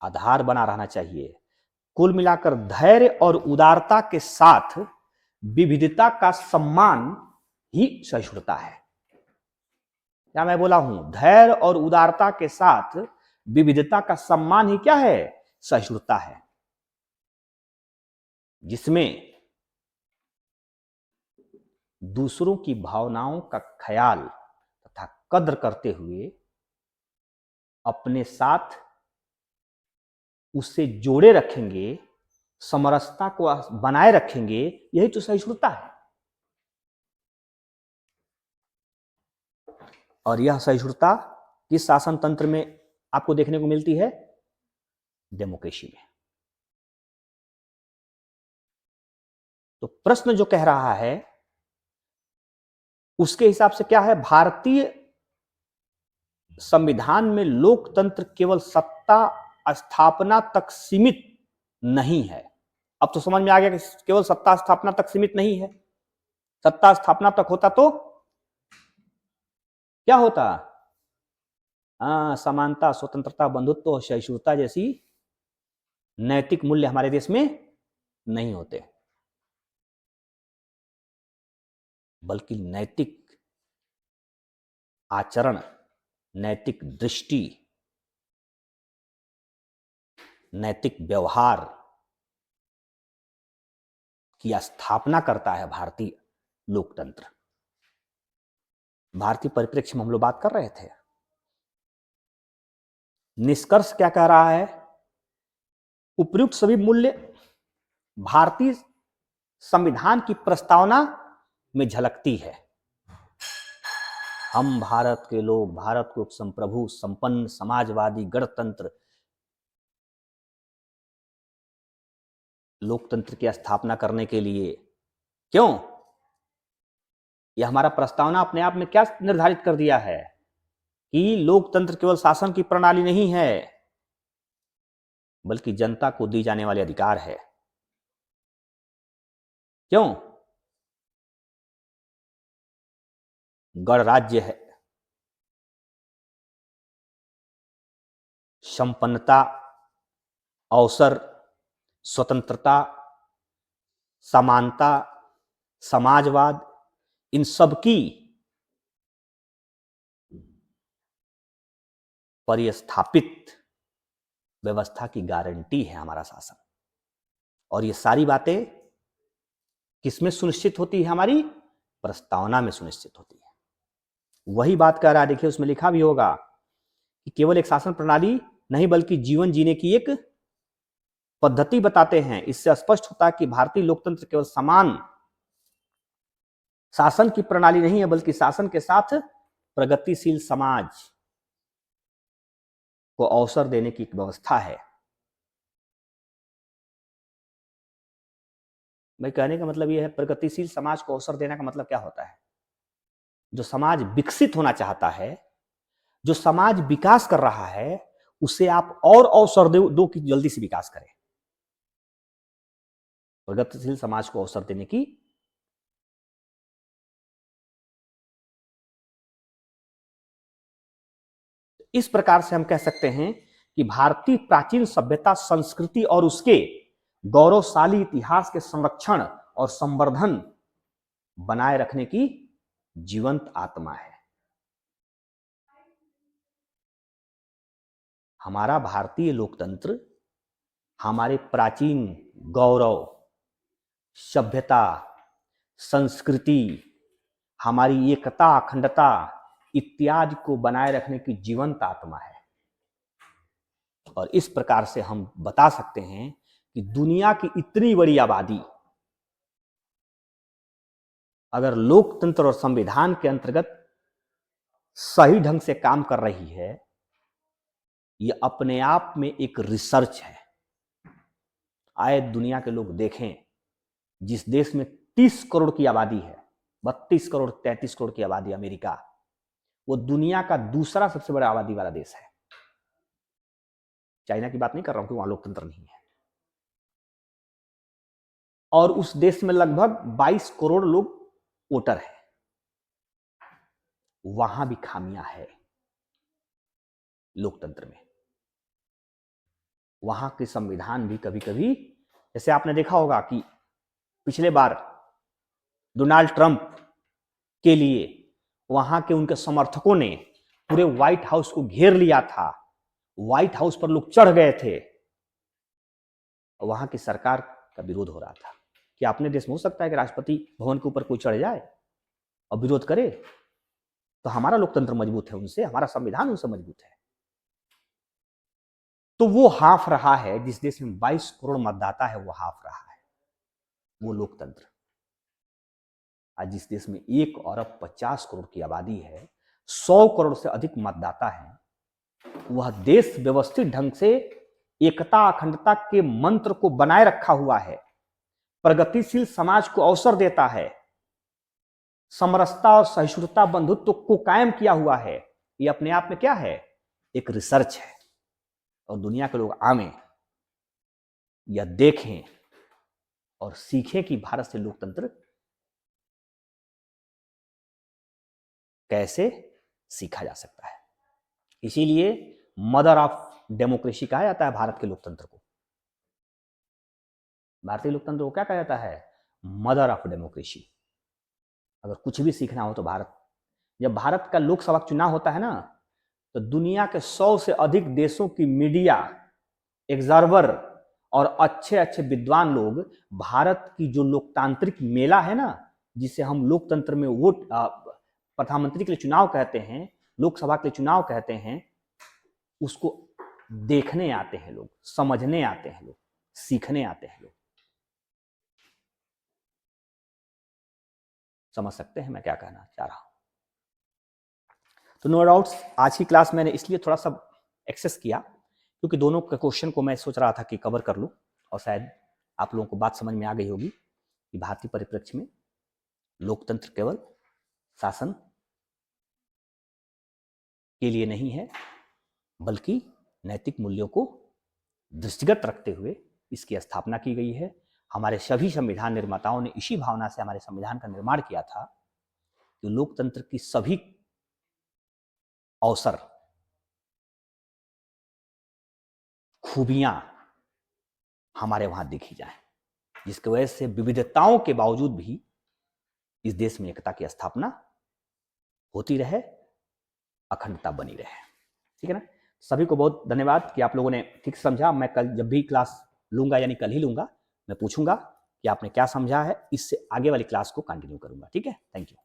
Speaker 1: आधार बना रहना चाहिए। कुल मिलाकर धैर्य और उदारता के साथ विविधता का सम्मान ही सहिष्णुता है। क्या मैं बोला हूं? धैर्य और उदारता के साथ विविधता का सम्मान ही क्या है? सहिष्णुता है, जिसमें दूसरों की भावनाओं का ख्याल तथा कद्र करते हुए अपने साथ उसे जोड़े रखेंगे, समरसता को बनाए रखेंगे, यही तो सहिष्णुता है। और यह सहिष्णुता किस शासन तंत्र में आपको देखने को मिलती है? डेमोक्रेसी में। तो प्रश्न जो कह रहा है उसके हिसाब से क्या है? भारतीय संविधान में लोकतंत्र केवल सत्ता स्थापना तक सीमित नहीं है। अब तो समझ में आ गया कि केवल सत्ता स्थापना तक सीमित नहीं है। सत्ता स्थापना तक होता तो क्या होता? समानता, स्वतंत्रता, बंधुत्व और सहिष्णुता जैसी नैतिक मूल्य हमारे देश में नहीं होते, बल्कि नैतिक आचरण, नैतिक दृष्टि, नैतिक व्यवहार की स्थापना करता है भारतीय लोकतंत्र। भारतीय परिप्रेक्ष्य में हम लोग बात कर रहे थे। निष्कर्ष क्या कह रहा है? उपयुक्त सभी मूल्य भारतीय संविधान की प्रस्तावना में झलकती है। हम भारत के लोग भारत को संप्रभु, संपन्न, समाजवादी, गणतंत्र, लोकतंत्र की स्थापना करने के लिए, क्यों? यह हमारा प्रस्तावना अपने आप में क्या निर्धारित कर दिया है कि लोकतंत्र केवल शासन की प्रणाली नहीं है, बल्कि जनता को दी जाने वाले अधिकार है। क्यों? गणराज्य है, संपन्नता, अवसर, स्वतंत्रता, समानता, समाजवाद, इन सब की परिस्थापित व्यवस्था की गारंटी है हमारा शासन। और ये सारी बातें किसमें सुनिश्चित होती है? हमारी प्रस्तावना में सुनिश्चित होती है। वही बात कह रहा है, देखिए उसमें लिखा भी होगा कि केवल एक शासन प्रणाली नहीं बल्कि जीवन जीने की एक पद्धति बताते हैं। इससे स्पष्ट होता है कि भारतीय लोकतंत्र केवल समान शासन की प्रणाली नहीं है बल्कि शासन के साथ प्रगतिशील समाज को अवसर देने की एक व्यवस्था है। भाई कहने का मतलब यह है, प्रगतिशील समाज को अवसर देने का मतलब क्या होता है? जो समाज विकसित होना चाहता है, जो समाज विकास कर रहा है, उसे आप और अवसर दो कि जल्दी से विकास करे। प्रगतिशील समाज को अवसर देने की इस प्रकार से हम कह सकते हैं कि भारतीय प्राचीन सभ्यता, संस्कृति और उसके गौरवशाली इतिहास के संरक्षण और संवर्धन बनाए रखने की जीवंत आत्मा है। हमारा भारतीय लोकतंत्र हमारे प्राचीन गौरव, सभ्यता, संस्कृति, हमारी एकता, अखंडता इत्यादि को बनाए रखने की जीवंत आत्मा है। और इस प्रकार से हम बता सकते हैं कि दुनिया की इतनी बड़ी आबादी अगर लोकतंत्र और संविधान के अंतर्गत सही ढंग से काम कर रही है, यह अपने आप में एक रिसर्च है। आए दुनिया के लोग देखें, जिस देश में 30 करोड़ की आबादी है, 32 करोड़ 33 करोड़ की आबादी, अमेरिका, वो दुनिया का दूसरा सबसे बड़ा आबादी वाला देश है। चाइना की बात नहीं कर रहा हूं कि वहां लोकतंत्र नहीं है। और उस देश में लगभग 22 करोड़ लोग वोटर हैं। वहां भी खामियां है लोकतंत्र में। वहां के संविधान भी कभी कभी, जैसे आपने देखा होगा कि पिछले बार डोनाल्ड ट्रंप के लिए वहां के उनके समर्थकों ने पूरे व्हाइट हाउस को घेर लिया था। व्हाइट हाउस पर लोग चढ़ गए थे। वहां की सरकार का विरोध हो रहा था। क्या अपने देश में हो सकता है कि राष्ट्रपति भवन के ऊपर कोई चढ़ जाए और विरोध करे? तो हमारा लोकतंत्र मजबूत है उनसे, हमारा संविधान उनसे मजबूत है। तो वो हाफ रहा है, जिस देश में 22 करोड़ मतदाता है वो हाफ रहा है, वो लोकतंत्र। आज जिस देश में 1 अरब 50 करोड़ की आबादी है, 100 करोड़ से अधिक मतदाता है, वह देश व्यवस्थित ढंग से एकता अखंडता के मंत्र को बनाए रखा हुआ है, प्रगतिशील समाज को अवसर देता है, समरसता और सहिष्णुता बंधुत्व को कायम किया हुआ है। ये अपने आप में क्या है? एक रिसर्च है। और दुनिया के लोग आवे या देखें और सीखें कि भारत से लोकतंत्र कैसे सीखा जा सकता है। इसीलिए मदर ऑफ डेमोक्रेसी कहा जाता है भारत के लोकतंत्र को। भारतीय लोकतंत्र को क्या कहा जाता है? Mother of democracy. अगर कुछ भी सीखना हो तो जब भारत का लोकसभा चुनाव होता है ना, तो दुनिया के 100 से अधिक देशों की मीडिया, एग्जर्वर और अच्छे अच्छे विद्वान लोग भारत की जो लोकतांत्रिक मेला है ना, जिसे हम लोकतंत्र में वोट, प्रधानमंत्री के लिए चुनाव कहते हैं, लोकसभा के लिए चुनाव कहते हैं, उसको देखने आते हैं लोग, समझने आते हैं लोग, सीखने आते हैं लोग। समझ सकते हैं मैं क्या कहना चाह रहा हूं? तो नो डाउट्स आज की क्लास मैंने इसलिए थोड़ा सा एक्सेस किया क्योंकि दोनों के क्वेश्चन को मैं सोच रहा था कि कवर कर लूं, और शायद आप लोगों को बात समझ में आ गई होगी कि भारतीय परिप्रेक्ष्य में लोकतंत्र केवल शासन के लिए नहीं है, बल्कि नैतिक मूल्यों को दृष्टिगत रखते हुए इसकी स्थापना की गई है। हमारे सभी संविधान निर्माताओं ने इसी भावना से हमारे संविधान का निर्माण किया था कि लोकतंत्र की सभी अवसर खूबियां हमारे वहां देखी जाए, जिसकी वजह से विविधताओं के बावजूद भी इस देश में एकता की स्थापना होती रहे, अखंडता बनी रहे। ठीक है ना। सभी को बहुत धन्यवाद कि आप लोगों ने ठीक समझा। मैं कल जब भी क्लास लूंगा, यानी कल ही लूंगा, मैं पूछूंगा कि आपने क्या समझा है, इससे आगे वाली क्लास को कंटिन्यू करूंगा। ठीक है, थैंक यू।